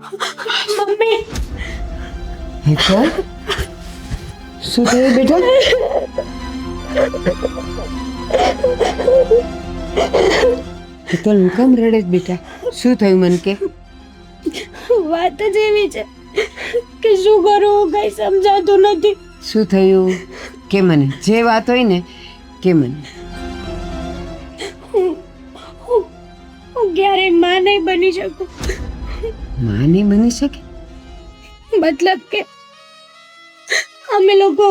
Mummy Hetal શું થયું બેટા? હેતલ હું કેમ રડે છે બેટા? શું થયું મને કે? વાત જ એવી છે કે શું કરું કઈ સમજાતું નથી. શું થયું કે મને? જે વાત હોય ને કે મને. હું ક્યારેય માં નહીં બની શકું. માં નહીં બની શકે? મતલબ કે અમે લોકો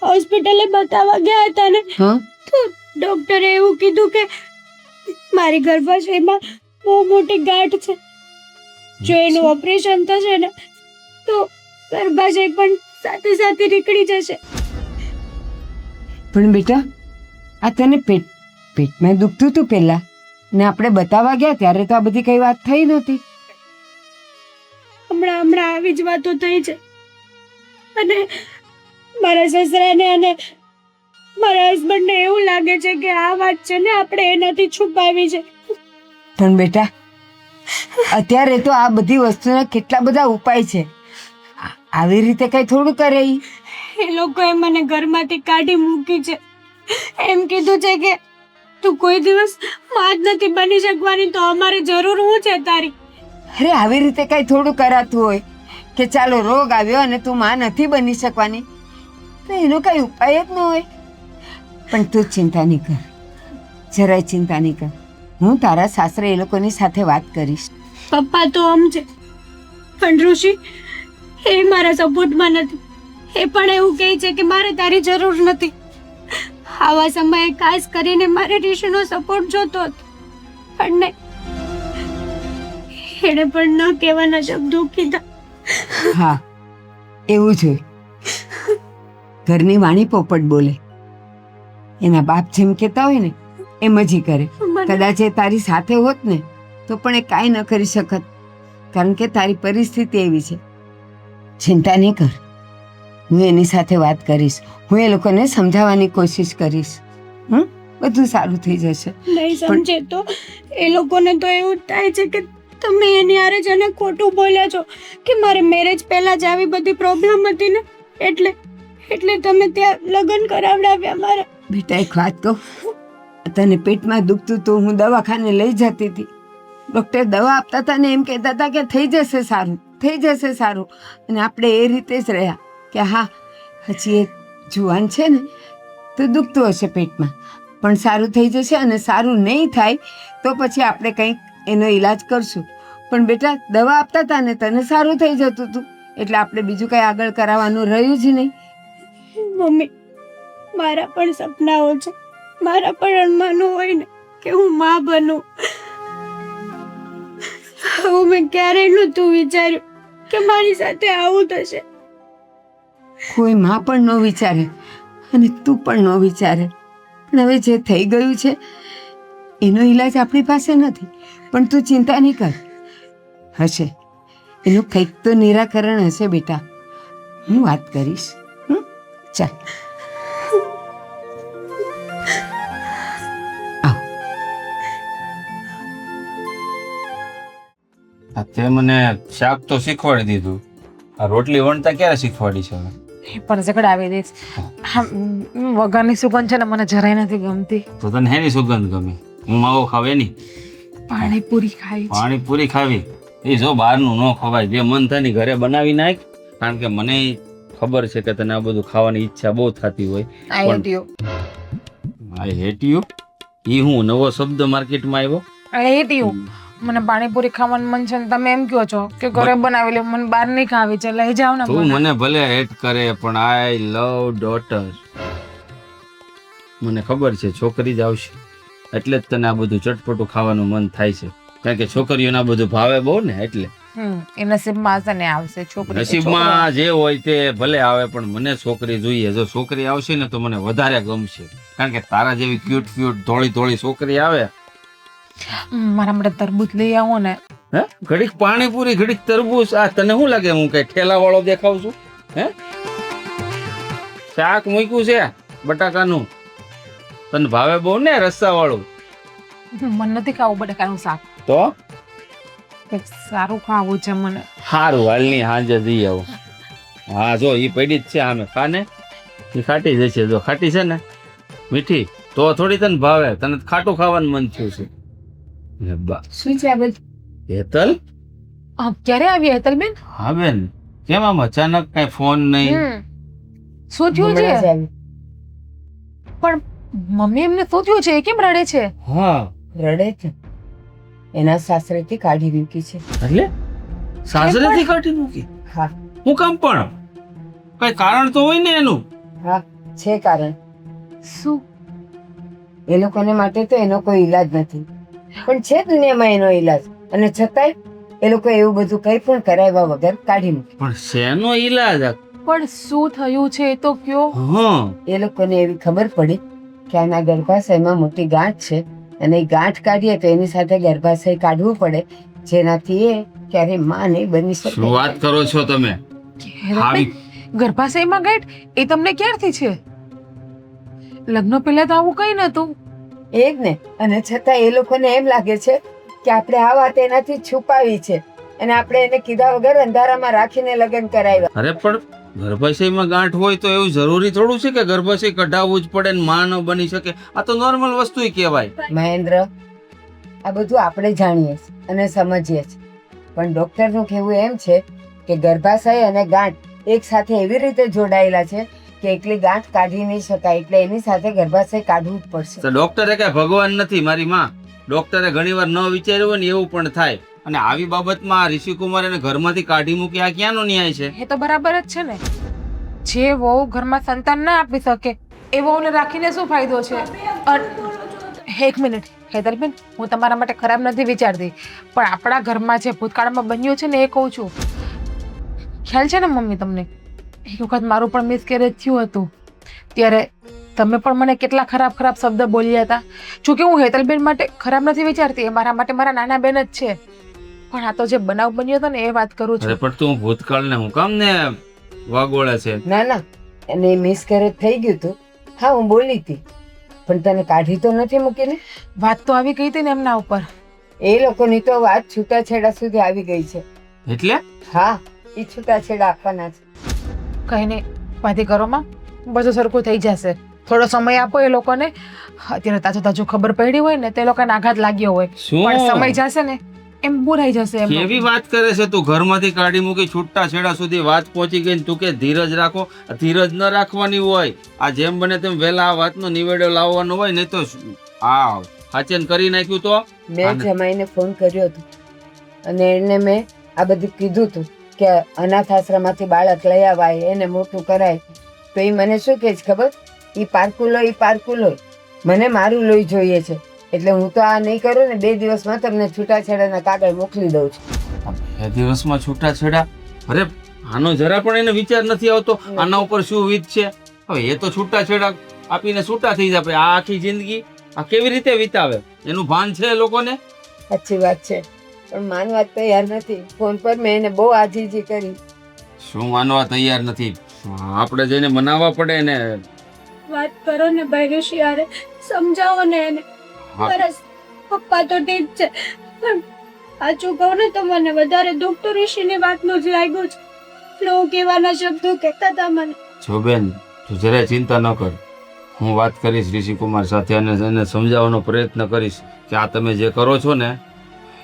હોસ્પિટલે બતાવવા ગયા હતા ને, હા તો ડોક્ટરે એવું કીધું કે મારી ગર્ભાશયમાં બહુ મોટી ગાંઠ છે. જો એનું ઓપરેશન થશે ને તો ગર્ભાશય પણ સાથે સાથે નીકળી જશે. પણ બેટા આ તને પેટમાં દુખતું હતું પહેલા ને આપણે બતાવવા ગયા ત્યારે તો આ બધી કઈ વાત થઈ નહોતી. હમણાં આવી જ વાતો થઈ છે અને મારા સસરાને અને મારા હસબન્ડને એવું લાગે છે કે આ વાત છે ને આપણે એનાથી છુપાવી છે. પણ બેટા અત્યારે તો આ બધી વસ્તુના કેટલા બધા ઉપાય છે. આવી રીતે કઈ થોડું કરે ઈ. એ લોકોએ મને ઘરમાંથી કાઢી મૂકી છે. એમ કીધું છે કે તું કોઈ દિવસ માં જ નથી બની શકવાની, તો અમારે જરૂર હું છે તારી. અરે આવી રીતે કઈ થોડું કરાતું હોય કે ચાલો રોગ આવ્યો અને તું માં નથી બની શકવાની તો એનો કઈ ઉપાય જ ન હોય. પણ તું ચિંતા નહીં કર, જરાય ચિંતા નહીં કર. હું તારા સાસરે એ લોકોની સાથે વાત કરીશ. પપ્પા તો આમ છે પણ ઋષિ એ મારા સપોર્ટમાં નથી. એ પણ એવું કહે છે કે મારે તારી જરૂર નથી. આવા સમયે ખાસ કરીને મારે ઋષિનો સપોર્ટ જોતો હતો પણ નહીં, એણે પણ ન કહેવાના શબ્દો કીધા. હા એવું જ હોય. ઘરની વાણી પોપટ બોલે. એના બાપ જેમ કહેતા હોય ને એમ જ ઈ કરે. કદાચ એ તારી સાથે હોત ને તો પણ એ કાંઈ ન કરી શકત, કારણ કે તારી પરિસ્થિતિ એવી છે. ચિંતા નહીં કર, હું એની સાથે વાત કરીશ. હું એ લોકોને સમજાવવાની કોશિશ કરીશ. બધું સારું થઈ જશે. નહીં સમજે તો એ લોકોને તો એવું જ થાય છે કે તમે એની હારે જ એને ખોટું બોલ્યા છો કે મારે મેરેજ પહેલા જ આવી બધી પ્રોબ્લેમ હતી ને એટલે તમે ત્યાં લગ્ન કરાવડાવ્યા મારા. બેટા એક વાત કહું, તને પેટમાં દુખતું તો હું દવાખાને લઈ જતી હતી. ડૉક્ટર દવા આપતા હતા ને એમ કહેતા હતા કે થઈ જશે સારું, થઈ જશે સારું. અને આપણે એ રીતે જ રહ્યા કે હા હજી એ જુવાન છે ને તો દુખતું હશે પેટમાં પણ સારું થઈ જશે, અને સારું નહીં થાય તો પછી આપણે કંઈક એનો ઈલાજ કરશું. પણ બેટા દવા આપતા હતા ને તને સારું થઈ જતું હતું એટલે આપણે બીજું કંઈ આગળ કરાવવાનું રહ્યું જ નહીં. મમ્મી મારા પણ સપનાઓ છે, મારા પણ અરમાનો હોય ને કે હું માં બનું. હું મેં ક્યારેય નહોતું વિચાર્યું કે મારી સાથે આવું થશે. કોઈ માં પણ ન વિચારે અને તું પણ ન વિચારે. પણ હવે જે થઈ ગયું છે એનો ઈલાજ આપણી પાસે નથી. પણ તું ચિંતા નહીં કર, હશે એનું કંઈક તો નિરાકરણ હશે બેટા. હું વાત કરીશ. ચાલ તે મને શાક તો શીખવાડી દીધું, આ રોટલી વણતા ક્યારે શીખવાડી છે? એ પણ ઝઘડાવી દઈશ. વઘારની સુગંધ છે ને મને જરાય નથી ગમતી. તો તને હેની સુગંધ ગમે? હું માવો ખાવે નહીં. પાણીપુરી ખાઈ છે. પાણીપુરી ખાવી એ જો બહારનું ન ખવાય. જે મન થાય ને ઘરે બનાવી નાખ, કારણ કે મને ખબર છે કે તને આ બધું ખાવાની ઈચ્છા બહુ થતી હોય. આઈ હેટ યુ ઈ હું નવો શબ્દ માર્કેટમાં આવ્યો. I hate you. મને પાણીપુરી ખાવાનું મન છે ને તમે એમ કહો છો કે ઘરે બનાવી લે, મને બહાર નહીં ખાવી છે, લઈ જાવ ને. તું મને ભલે હેટ કરે પણ આઈ લવ ડોટર. મને ખબર છે છોકરી જ આવશે એટલે જ તને આ બધું ચટપટું ખાવાનું મન થાય છે, કારણ કે છોકરીઓને આ બધું ભાવે બહુ ને એટલે. એ નસીબમાં હશે ને આવશે છોકરી. નસીબમાં જે હોય તે ભલે આવે પણ મને છોકરી જોઈએ. જો છોકરી આવશે ને તો મને વધારે ગમશે, કારણ કે તારા જેવી ક્યુટ ક્યુટ ધોળી ધોળી છોકરી આવે. મારા માટે તરબૂચ લઈ આવો ને. હે ઘડીક પાણીપુરી ઘડીક તરબૂચ, આ તને શું લાગે હું કઈ ઠેલા વાળો દેખાવ છું? હે શાક મૂક્યું છે બટાકાનું, તને ભાવે બહુ ને રસ્સા વાળું? મને નથી ખાવું બટાકાનું શાક. તો કંઈક સારું ખાવું છે મને. સારું હાલની હાંજે જઈ આવું. હા જો ઈ પડી જ છે આમે ખાને ઈ ખાટી જશે. જો ખાટી છે ને મીઠી તો થોડી તને ભાવે. તને ખાટું ખાવાનું મન થયું છે. લે બા શું છે આ બધું? હેતલ. ક્યારે આવી હેતલબેન? હા બેન કેમ આમ અચાનક કઈ ફોન નહીં? શું થયું હમણાં જ છે? આવી. પણ મમ્મી એમને શું થયું છે? એ કેમ રડે છે? હા રડે છે. એના સાસરેથી કાઢી મૂકી છે. એટલે સાસરેથી કાઢી મૂકી? હા હું કામ પણ કઈ કારણ તો હોય ને એનું. હા છે કારણ. શું? એ લોકોને માટે તો એનો કોઈ ઈલાજ નથી, પણ છે દુનિયામાં એનો ઈલાજ, અને છતાંય એ લોકો એવું બધું કંઈ પણ કરાવ્યા વગર કાઢી મૂકે. પણ શેનો ઈલાજ? પણ શું થયું છે એ તો કયો. હા એ લોકોને એવી ખબર પડી કે આના ગર્ભાશયમાં મોટી ગાંઠ છે, અને એ ગાંઠ કાઢીએ તો એની સાથે ગર્ભાશય કાઢવું પડે, જેનાથી એ ક્યારેય માં નહીં બની શકે. શું વાત કરો છો તમે? આવી ગર્ભાશયમાં ગાંઠ? એ તમને ક્યારથી છે? લગ્ન પહેલા તો આવું કઈ નતું. એ જ ને, અને છતાં એ લોકોને એમ લાગે છે કે આપણે આ વાત એનાથી છુપાવી છે, અને આપણે એને કીધા વગર અંધારામાં રાખીને લગ્ન કરાવ્યા. અરે પણ ગર્ભાશયમાં ગાંઠ હોય તો એવું જરૂરી થોડું છે કે ગર્ભાશય કઢાવવું જ પડે ને માં ન બની શકે? આ તો નોર્મલ વસ્તુ કહેવાય. મહેન્દ્ર, આ બધું આપણે જાણીએ છીએ અને સમજીએ છીએ, પણ ડોક્ટરનું કહેવું એમ છે કે ગર્ભાશય અને ગાંઠ એક સાથે એવી રીતે જોડાયેલા છે કે એકલી ગાંઠ કાઢી નહીં શકાય, એટલે એની સાથે ગર્ભાશય કાઢવું જ પડશે. તો ડોક્ટરે કઈ ભગવાન નથી મારી માં. ડોક્ટરે ઘણીવાર ન વિચાર્યું હોય ને એવું પણ થાય. અને આવી બાબતમાં ઋષિકુમાર એને ઘરમાંથી કાઢી મૂકી આ ક્યાંનો ન્યાય છે? એ તો બરાબર જ છે ને. જે વહુ ઘરમાં સંતાન ના આપી શકે એ વહુને રાખીને શું ફાયદો છે? એક મિનિટ હેતલબેન, હું તમારા માટે ખરાબ નથી વિચારતી, પણ આપણા ઘરમાં જે ભૂતકાળમાં બન્યું છે ને એ કહું છું. ખ્યાલ છે ને મમ્મી તમને? એક વખત મારું પણ મિસકેરેજ થયું હતું, ત્યારે તમે પણ મને કેટલા ખરાબ ખરાબ શબ્દ બોલ્યા હતા. જોકે હું હેતલબેન માટે ખરાબ નથી વિચારતી, એ મારા માટે મારા નાના બેન જ છે, પણ આ તો જે બનાવ બન્યો હતો ને એ વાત કરું છું. અરે પણ તું ભૂતકાળને હું કામ ને વાગોળે છે? ના ના, એને મિસકેરેજ થઈ ગયું હતું. હા હું બોલી હતી, પણ તને કાઢી તો નથી મૂકીને. વાત તો આવી ગઈ હતી ને એમના ઉપર. એ લોકોની તો વાત છૂટાછેડા સુધી આવી ગઈ છે. એટલે હા, એ છૂટાછેડા આપવાના છે. કઈ નહીં, વાતી કરોમાં બધું સરખું થઈ જશે. થોડો સમય આપો એ લોકોને. અત્યારે તાજો તાજો ખબર પડી હોય ને તે લોકોને આઘાત લાગ્યો હોય, શું? પણ સમય જશે ને એમ બુરાઈ જશે એમ. કેવી વાત કરે છે તું? ઘરમાંથી કાઢી મૂકી છૂટા છેડા સુધી વાત પહોંચી ગઈ ને તું કે ધીરજ રાખો. ધીરજ ન રાખવાની હોય. આ જેમ બને તેમ વહેલા આ વાતનો નિવેડો લાવવાનો હોય, નહીં તો આ હાચન કરી નાખ્યું તો. મેં જમાઈને ફોન કર્યો હતો, અને એને મેં આ બધું કીધું હતું કે અનાથ આશ્રમમાંથી બાળક લઈ આવાય, એને મોટું કરાય. તો એ મને શું કહે છે ખબર? એ પારકું લોહી, મને મારું લોહી જોઈએ છે, એટલે હું તો આ નહીં કરું ને 2 દિવસમાં તમને છૂટાછેડાના કાગળ મોકલી દઉં છું. 2 દિવસમાં છૂટાછેડા? અરે આનો જરા પણ એને વિચાર નથી આવતો આના ઉપર શું વીત છે. હવે એ તો છૂટાછેડા આપીને છૂટા થઈ જાય, આ આખી જિંદગી આ કેવી રીતે વિતાવે એનું ભાન છે એ લોકોને? સાચી વાત છે, પણ માનવા તૈયાર નથી. ફોન પર મેં એને બહુ આજીજી કરી. શું માનવા તૈયાર નથી? આપણે જઈને મનાવવા પડે ને. વાત કરો ને ભાઈ ઋષિ, યાર સમજાવો ને એને. હા. બરસ પપ્પા તો ઠીક છે, પણ સાચું કહું ને તો મને વધારે દુઃખ તો ઋષિની વાતનું જ લાગ્યું છે. હું કહેવાના શબ્દો કહેતા હતા મને. જો બેન તું જરાય ચિંતા ન કર, હું વાત કરીશ ઋષિકુમાર સાથે અને એને સમજાવવાનો પ્રયત્ન કરીશ કે આ તમે જે કરો છો ને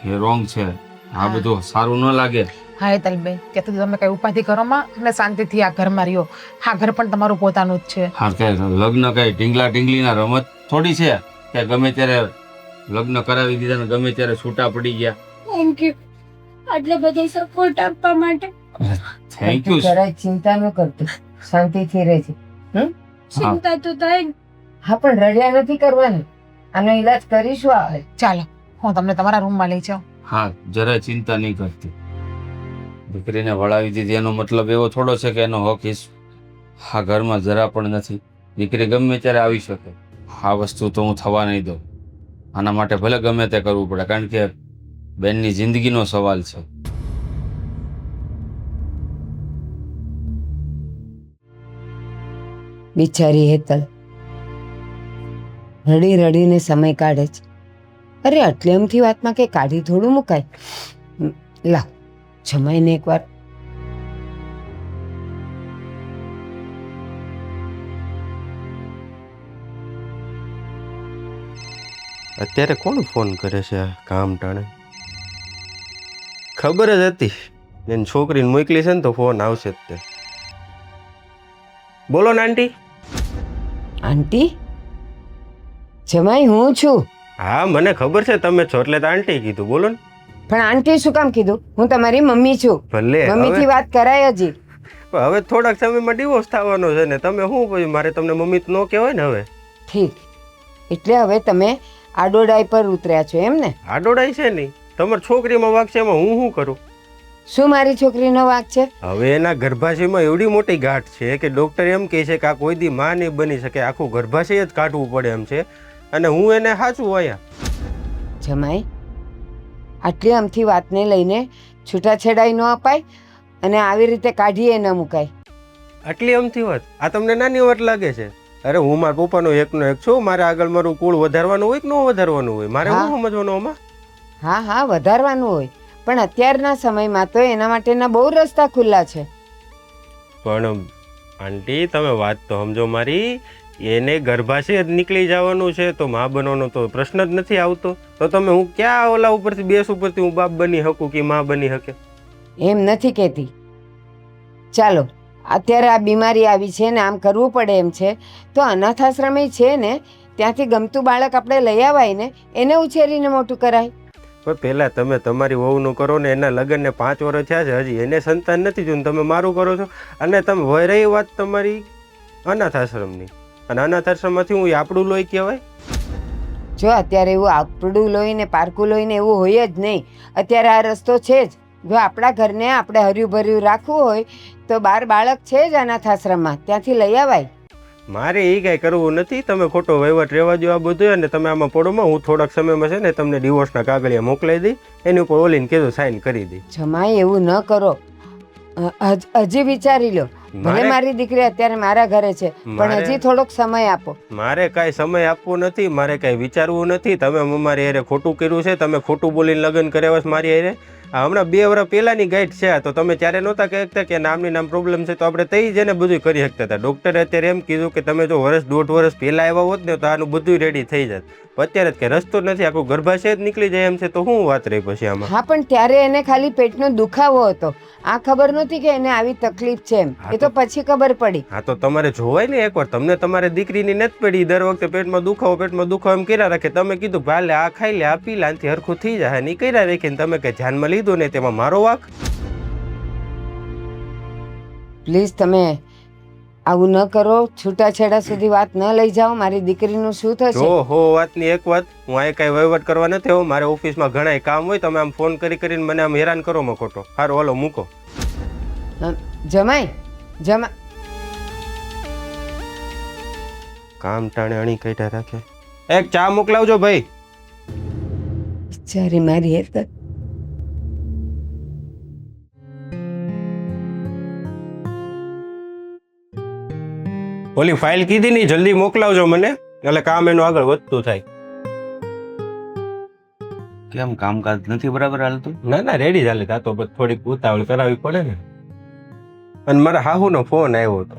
એ રોંગ છે. આ બધું સારું ન લાગે. હા હેતલબેન, ત્યાં સુધી તમે કઈ ઉપાધિ કરોમાં અને શાંતિથી આ ઘરમાં રહ્યો. આ ઘર પણ તમારું પોતાનું જ છે. હા, કઈ લગ્ન કઈ ઢીંગલા ઢીંગલીના રમત થોડી છે કે ગમે ત્યારે લગ્ન કરાવી દીધા ને ગમે ત્યારે છૂટા પડી ગયા. થેન્ક યુ આટલો બધો સપોર્ટ આપવા માટે. Thank you. જરાય ચિંતા ન કરતો, શાંતિથી રહેજે. ચિંતા તો થાય. હા, પણ રડ્યા નથી કરવાનું. આનો ઈલાજ કરીશું આવે. ચાલો હું તમને તમારા રૂમમાં લઈ જાઉં. હા, જરાય ચિંતા નહીં કરતી. દીકરીને વળાવી દીધી એનો મતલબ એવો થોડો છે કે એનો હક આ ઘરમાં જરા પણ નથી. દીકરી ગમે ત્યારે આવી શકે. આ વસ્તુ તો હું થવા નહીં દઉં. આના માટે ભલે ગમે તે કરવું પડે, કારણ કે બેનની જિંદગીનો સવાલ છે. બિચારી હેતલ રડી રડીને સમય કાઢે છે. અરે આટલી અમથી વાતમાં કઈ કાઢી થોડું મુકાય. લાવ જમાઈને એકવાર. અત્યારે કોણ ફોન કરે છે આ કામ ટાણે? ખબર જ હતી એની છોકરીને મોકલી છે ને તો ફોન આવશે જ તે. બોલો ને આંટી. આંટી જમાઈ હું છું. હા મને ખબર છે તમે છો એટલે તો આંટી કીધું. બોલો ને. પણ આંટી શું કામ કીધું? હું તમારી મમ્મી છું. ભલે મમ્મીથી વાત કરાય હજી. હવે થોડાક સમયમાં ડિવોર્સ થવાનો છે ને તમે શું પછી મારે તમને મમ્મી તો ન કહેવાય ને હવે. ઠીક, એટલે હવે તમે આડોડાઈ પર ઉતર્યા છો એમ ને? આડોડાઈ છે નહીં, તમારી છોકરીમાં વાગ છે એમાં હું શું કરું? શું મારી છોકરીનો વાંક છે? હવે એના ગર્ભાશયમાં એવડી મોટી ગાંઠ છે કે ડૉક્ટર એમ કહે છે કે આ કોઈ દી માં નહીં બની શકે, આખું ગર્ભાશય જ કાઢવું પડે એમ છે. અને હું એને સાચું અહીંયા. જમાઈ આટલી આમથી વાતને લઈને છૂટાછેડાઈ ન અપાય અને આવી રીતે કાઢીએ ન મુકાય. આટલી અમથી વાત આ તમને નાની વાત લાગે છે? અરે હું મારા પપ્પાનો એકનો એક છું, મારે આગળ મારું કુળ વધારવાનું હોય કે ન વધારવાનું હોય? મારે હા. શું સમજવાનું આમાં? હા હા વધારવાનું હોય, પણ અત્યારના સમયમાં તો એના માટેના બહુ રસ્તા ખુલ્લા છે. પણ આંટી તમે વાત તો સમજો મારી. એને ગર્ભાશય જ નીકળી જવાનું છે તો માં બનવાનો તો પ્રશ્ન જ નથી આવતો. તો તમે હું ક્યાં ઓલા ઉપરથી બેસ ઉપરથી હું બાપ બની શકું કે માં બની શકે? એમ નથી કહેતી. ચાલો અત્યારે આ બીમારી આવી છે ને આમ કરવું પડે એમ છે તો અનાથાશ્રમે છે ને ત્યાંથી ગમતું બાળક આપણે લઈ આવાય ને એને ઉછેરીને મોટું કરાય. પણ પહેલાં તમે તમારી વહુનું કરો ને, એના લગ્નને 5 વર્ષ થયા છે હજી એને સંતાન નથી જોયું, તમે મારું કરો છો. અને તમે વહી રહી વાત તમારી અનાથ આશ્રમની, અને અનાથ આશ્રમમાંથી હું આપણું લોહી કહેવાય? જો અત્યારે એવું આપડું લોહી ને પારકું લોહી ને એવું હોય જ નહીં. અત્યારે આ રસ્તો છે જ. જો આપણા ઘરને આપણે હર્યું ભર્યું રાખવું હોય તો 12 બાળક છે જ અનાથ આશ્રમમાં, ત્યાંથી લઈ આવાય. મારે એ કાંઈ કરવું નથી. તમે ખોટો વહીવટ રહેવા દો આ બધું, અને તમે આમાં પડોમાં હું થોડાક સમયમાં છે ને તમને ડિવોર્સના કાગળિયા મોકલાઈ દઈ, એની ઉપર ઓલીને કીધું સાઇન કરી દઈ. જમાઈ એવું ન કરો. હજી વિચારી લો. ભલે મારી દીકરી અત્યારે મારા ઘરે છે પણ હજી થોડોક સમય આપો. મારે કાંઈ સમય આપવો નથી, મારે કાંઈ વિચારવું નથી. તમે મારી હારે ખોટું કર્યું છે, તમે ખોટું બોલીને લગ્ન કર્યા છે મારી હારે. હમણાં 2 વર્ષ પહેલાની ગાઈડ છે તો તમે ત્યારે નહોતા કહેતા કે નામની નામ પ્રોબ્લેમ છે તો આપણે તઈ જઈને બધું કરી શકતા હતા. ડૉક્ટરે અત્યારે એમ કીધું કે તમે જો 1.5 વર્ષ પહેલાં આવ્યા હોત ને તો આનું બધું રેડી થઈ જાત. અત્યારે જ કે રસ્તો નથી, આખું ગર્ભાશય જ નીકળી જાય એમ છે તો શું વાત રહી પછી આમાં? હા પણ ત્યારે એને ખાલી પેટનો દુખાવો હતો, આ ખબર નહોતી કે એને આવી તકલીફ છે એમ. એ તો પછી ખબર પડી. હા તો તમારે જોવાય ને એકવાર. તમને તમારે દીકરીની નથી પડી, દર વખતે પેટમાં દુખાવો એમ કર્યા રાખે. તમે કીધું ભાલે આ ખાઈ લે, આ પી લે, આનાથી હરખું થઈ જાય, ની કર્યા રાખીને તમે કે ધ્યાનમાં લીધું ને તેમાં મારો વાંક? પ્લીઝ તમે આવું ન કરો. છૂટાછેડા સુધી વાત ન લઈ જાઓ. મારી દીકરીનું શું થશે? જો હો વાતની એક વાત, હું આ કાંઈ વહીવટ કરવા નથી આવ્યો. મારે ઓફિસમાં ઘણા કામ હોય, તમે આમ ફોન કરીને મને આમ હેરાન કરો માં ખોટો. સારું હાલો મૂકો. જમાઈ કામ ટાણે અણી કાઢ્યા રાખે. એક ચા મોકલાવજો ભાઈ. બિચારી મારી હેતર. ઓલી ફાઇલ કીધી ની જલ્દી મોકલાવજો મને, એટલે કામ એનું આગળ વધતું થાય. કેમ કામકાજ નથી બરાબર હાલતું? ના ના રેડી ચાલે. તા તો થોડીક ઉતાવળ કરાવવી પડે ને. અને મારા હાહુનો ફોન આવ્યો હતો.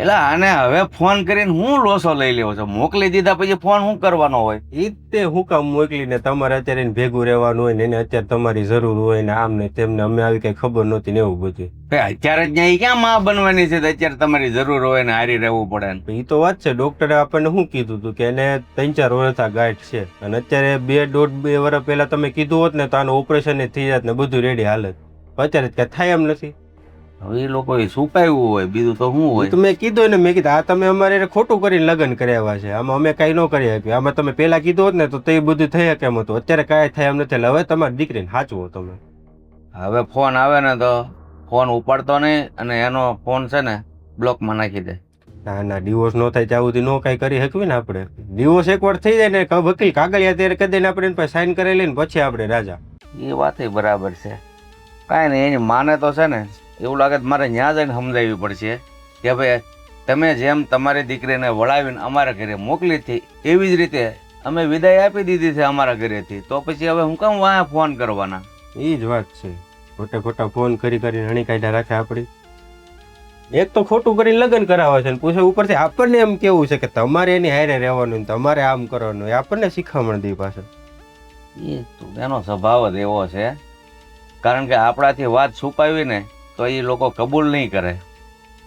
એટલે આને હવે ફોન કરીને હું લોસો લઈ લેવો છો? મોકલી દીધા પછી ફોન શું કરવાનો હોય? ઈ તે હું કામ મોકલીને તમારે અત્યારે એને ભેગું રહેવાનું હોય ને એને અત્યારે તમારી જરૂર હોય ને આમ ને તેમને અમે આવી કઈ ખબર નહોતી ને એવું બધું. અત્યારે જ ત્યાં ક્યાં માં બનવાની છે? અત્યારે તમારી જરૂર હોય ને હારી રહેવું પડે ને. એ તો વાત છે. ડોક્ટરે આપણને શું કીધું હતું કે એને 3-4 વર્ષ આ ગાંઠ છે, અને અત્યારે 2.5-2 વર્ષ પહેલા તમે કીધું હોત ને તો આનું ઓપરેશન થઈ જાત ને બધું રેડી હાલત. અત્યારે કઈ થાય એમ નથી. હવે એ લોકો છુપાયું હોય, બીજું તો શું હોય? તો મેં કીધું ને, મેં કીધું આ તમે અમારે ખોટું કરીને લગ્ન કર્યા છે, આમાં અમે કઈ ન કરી શકીએ. આમાં તમે પેલા કીધું હોત ને તો તે બધું થઈ શકે એમ હતું. અત્યારે કાંઈ થાય એમ નથી. હવે તમારી દીકરીને સાચવો તમે. હવે ફોન આવે ને તો ફોન ઉપાડતો નહીં, અને એનો ફોન છે ને બ્લોકમાં નાખી દે. ના ના ડિવોર્સ ન થાય ત્યાં સુધી નો કઈ કરી શકવી ને આપણે. ડિવોર્સ એકવાર થઈ જાય ને વકીલ કાગળિયા ત્યારે કદી ને આપણે પાસે સાઈન કરેલી ને પછી આપણે રાજા. એ વાત બરાબર છે. કાંઈ નહીં, એની માને તો છે ને એવું લાગે મારે ત્યાં જઈને સમજાવવી પડશે કે ભાઈ તમે જેમ તમારી દીકરીને વળાવીને અમારા ઘરે મોકલી હતી એવી જ રીતે અમે વિદાય આપી દીધી છે અમારા ઘરેથી, તો પછી હવે હું કામ વાયા ફોન કરવાના? એ જ વાત છે. ખોટા ખોટા ફોન કરી કરીને હણી કાઢ્યા રાખે આપણી. એક તો ખોટું કરીને લગ્ન કરાવે છે ને પૂછે ઉપરથી આપણને એમ કેવું છે કે તમારે એની હારે રહેવાનું ને તમારે આમ કરવાનું. એ આપણને શીખામણ દી પાછળ. એ તું એનો સ્વભાવ જ એવો છે, કારણ કે આપણાથી વાત છુપાવી ને તો એ લોકો કબૂલ નહીં કરે.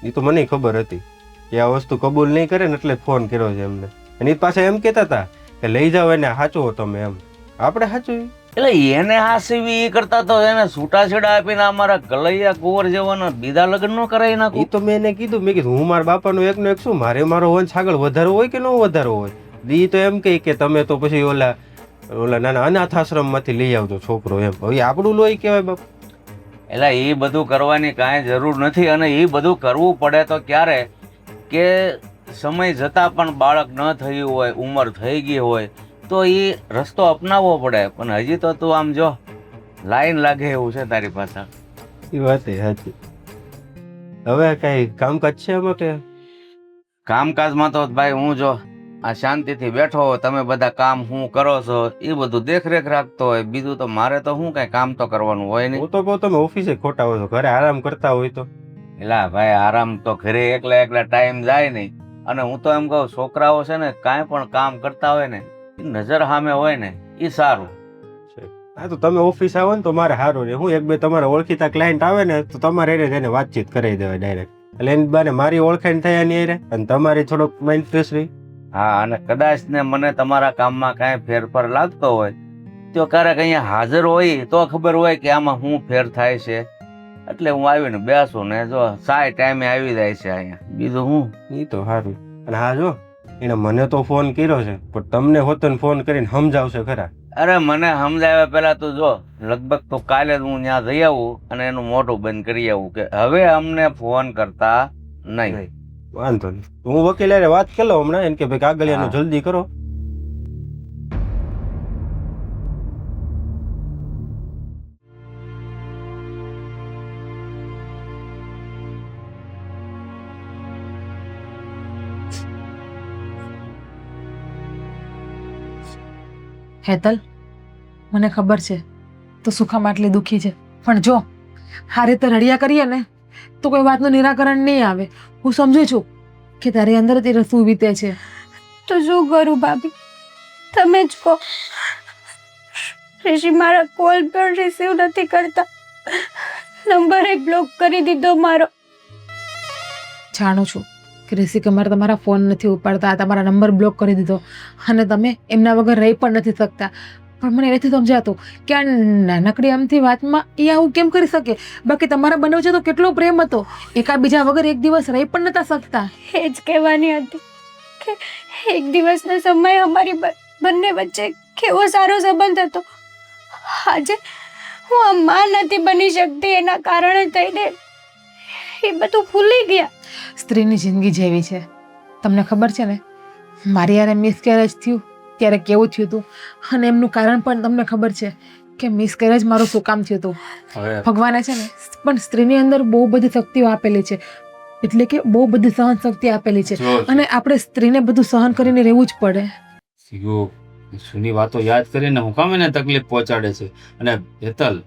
એ તો મને ખબર હતી કે આ વસ્તુ કબૂલ નહીં કરે ને એટલે ફોન કર્યો છે એમને. અને એ પાછા એમ કહેતા હતા કે લઈ જાઓ એને સાચવો તમે એમ. આપણે સાચું એટલે એને હાસીવી એ કરતા તો એને છૂટાછેડા આપીને અમારા કલૈયા કુંવર જેવાના બીજા લગ્ન ન કરાવી એ નાખું. તો મેં એને કીધું, મેં કીધું હું મારા બાપાનો એકનો એક શું, મારે મારો વંશ આગળ વધારવો હોય કે ન વધારવો હોય. દી તો એમ કહે કે તમે તો પછી ઓલા નાના અનાથ આશ્રમમાંથી લઈ આવજો છોકરો એમ. હવે આપણું લોહી કહેવાય બાપ. એટલે એ બધું કરવાની કાંઈ જરૂર નથી, અને એ બધું કરવું પડે તો ક્યારે કે સમય જતાં પણ બાળક ન થયું હોય, ઉંમર થઈ ગઈ હોય તો એ રસ્તો અપનાવવો પડે. પણ હજી તો તું આમ જો લાઈન લાગે એવું છે તારી પાસે. એ વાત એ સાચી. હવે કઈ કામકાજ છે એમાં કે? કામકાજમાં તો ભાઈ હું જો આ શાંતિથી બેઠો હોય, તમે બધા કામ હું કરો છો એ બધું દેખરેખ રાખતો હોય, બીજું તો મારે તો શું કઈ કામ તો કરવાનું હોય નહીં. હું તો કહું તમે ઓફિસે ખોટા હોય તો ઘરે આરામ કરતા હોય તો. એલા ભાઈ આરામ તો ઘરે એકલા એકલા ટાઈમ જાય નહીં. અને હું તો એમ કહું છોકરાઓ છે ને કાંઈ પણ કામ કરતા હોય ને એ નજર સામે હોય ને એ સારું. હા તો તમે ઓફિસ આવો ને તો મારે સારું રહે. હું એક બે તમારા ઓળખીતા ક્લાયન્ટ આવે ને તો તમારે એને વાતચીત કરી દેવાય ડાયરેક્ટ. એટલે એની બાને મારી ઓળખાણ થયા ની રહે અને તમારી થોડોક માઇન્ડ ફ્રેશ રહી. હા, અને કદાચ ને મને તમારા કામમાં કાંઈ ફેરફાર લાગતો હોય તો ક્યારેક અહીંયા હાજર હોય તો ખબર હોય કે આમાં શું ફેર થાય છે. એટલે હું આવીને બેસું ને જો સાય ટાઈમે આવી જાય છે અહીંયા. બીજું હું એ તો સારું. અને હા જો એને મને તો ફોન કર્યો છે પણ તમને હોતન ફોન કરીને સમજાવશે ખરા. અરે મને સમજાવ્યા પહેલા તું જો લગભગ તો કાલે જ હું ત્યાં જઈ આવું અને એનું મોઢું બંધ કરી આવું કે હવે અમને ફોન કરતા નહીં. વાંધો નહીં, હું વકીલ હારે વાત કરી લઉં હમણાં એને કે ભાઈ કાગળિયાનું જલ્દી કરો. હેતલ, મને ખબર છે તો સુખામાં આટલી દુઃખી છે, પણ જો આ રીતે રડ્યા કરીએ ને તો કોઈ વાતનું નિરાકરણ નહીં આવે. હું સમજુ છું કે તારી અંદર તે રસું વીતે છે. તો શું કરું ભાભી, તમે જ કહો. ઋષિ મારા કોલ પણ રિસીવ નથી કરતા, નંબર બ્લોક કરી દીધો મારો. જાણું છું કે ઋષિ કુમાર તમારા ફોન નથી ઉપાડતા, તમારા નંબર બ્લોક કરી દીધો અને તમે એમના વગર રહી પણ નથી શકતા. પણ મને નથી સમજાતું કે આ નાનકડી આમથી વાતમાં એ આવું કેમ કરી શકે. બાકી તમારા બંને વચ્ચે તો કેટલો પ્રેમ હતો, એકાબીજા વગર એક દિવસ રહી પણ નતા શકતા. એ જ કહેવાની હતી કે એક દિવસના સમયે અમારી બંને વચ્ચે કેવો સારો સંબંધ હતો. આજે હું આ માં નથી બની શકતી, એના કારણે થઈને એ બધું ભૂલી ગયા. સ્ત્રીની જિંદગી જેવી છે. તમને ખબર છે ને મારી યારે મિસકેરેજ થયું ત્યારે કેવું થયું હતું, અને એમનું કારણ પણ તમને ખબર છે કે મિસકેરેજ મારું શું કામ થયું હતું. ભગવાને છે ને પણ સ્ત્રીની અંદર બહુ બધી શક્તિઓ આપેલી છે, એટલે કે બહુ બધી સહન શક્તિ આપેલી છે, અને આપણે સ્ત્રીને બધું સહન કરીને રહેવું જ પડે. જૂની વાતો યાદ કરીને હું કામ એને તકલીફ પહોંચાડે છે. અને હેતલ,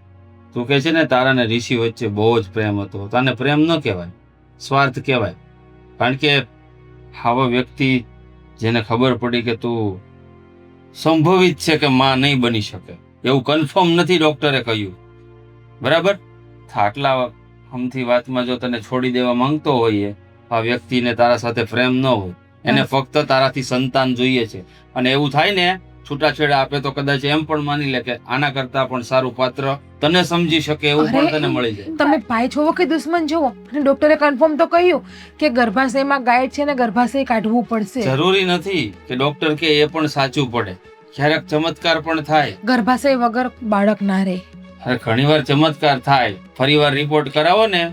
તું કહે છે ને તારા ને ઋષિ વચ્ચે બહુ જ પ્રેમ હતો. તને પ્રેમ ન કહેવાય, સ્વાર્થ કહેવાય. કારણ કે આવા વ્યક્તિ જેને ખબર પડી કે તું સંભવિત છે કે માં નહીં બની શકે, એવું કન્ફર્મ નથી ડોક્ટરે કહ્યું, બરાબર? આટલા હમથી વાતમાં જો તને છોડી દેવા માંગતો હોઈએ, આ વ્યક્તિને તારા સાથે પ્રેમ ન હોય, એને ફક્ત તારાથી સંતાન જોઈએ છે, અને એવું થાય ને છૂટાછેડા આપે તો કદાચ એમ પણ માની લે કે આના કરતા પણ સારું પાત્ર તને સમજી શકે એવું પણ તને મળી જાય. તમે ભાઈ છો કે દુશ્મન છો? અને ડોક્ટરે કન્ફર્મ તો કહ્યું કે ગર્ભાશયમાં ગાઈડ છે ને ગર્ભાશય કાઢવું પડશે. જરૂરી નથી કે ડોક્ટર કે એ પણ સાચું પડે, ક્યારેક ચમત્કાર પણ થાય. ગર્ભાશય વગર બાળક ના રહે. અરે ઘણીવાર ચમત્કાર થાય, ફરીવાર રિપોર્ટ કરાવો ને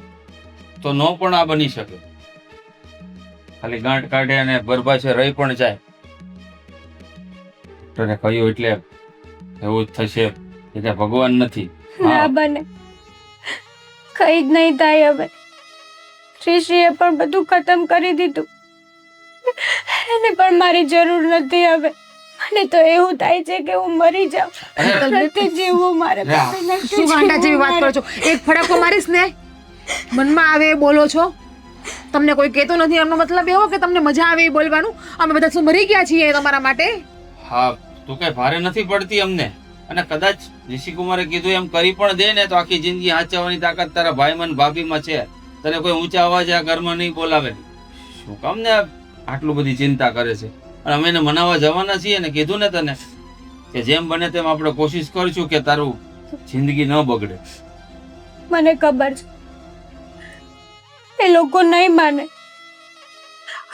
તો નો પણ આ બની શકે. ખાલી ગાંઠ કાઢે અને ગર્ભાશય રહી પણ જાય. તને કહ્યું એટલે એવું જ થશે, એટલે ભગવાન નથી. ના બને, કઈ જ નહીં થાય. હવે ઋષિએ પણ બધું ખતમ કરી દીધું, એને પણ મારી જરૂર નથી. હવે મને તો એવું થાય છે કે હું મરી જાઉં નથી જીવવું મારે ભાભીને શું ગાંડા જેવી વાત કરો છો? એક ફડાકો મારીશ ને મનમાં આવે એ બોલો છો. તમને કોઈ કહેતો નથી એમનો મતલબ એવો કે તમને મજા આવે એ બોલવાનું. અમે બધા શું મરી ગયા છીએ તમારા માટે? હા, તું કઈ ભારે નથી પડતી અમને. અને કદાચ ઋષિકુમારે કીધું એમ કરી પણ દે ને તો આખી જિંદગી હાચવવાની તાકાત તારા ભાઈમાં ને ભાભીમાં છે. તને કોઈ ઊંચા અવાજે આ ઘરમાં નહીં બોલાવે. શું કામ ને આટલું બધી ચિંતા કરે છે? અને અમે એને મનાવવા જવાના છીએ ને કીધું ને તને કે જેમ બને તેમ આપણે કોશિશ કરશું કે તારું જિંદગી ન બગડે. મને ખબર છે એ લોકો નહીં માને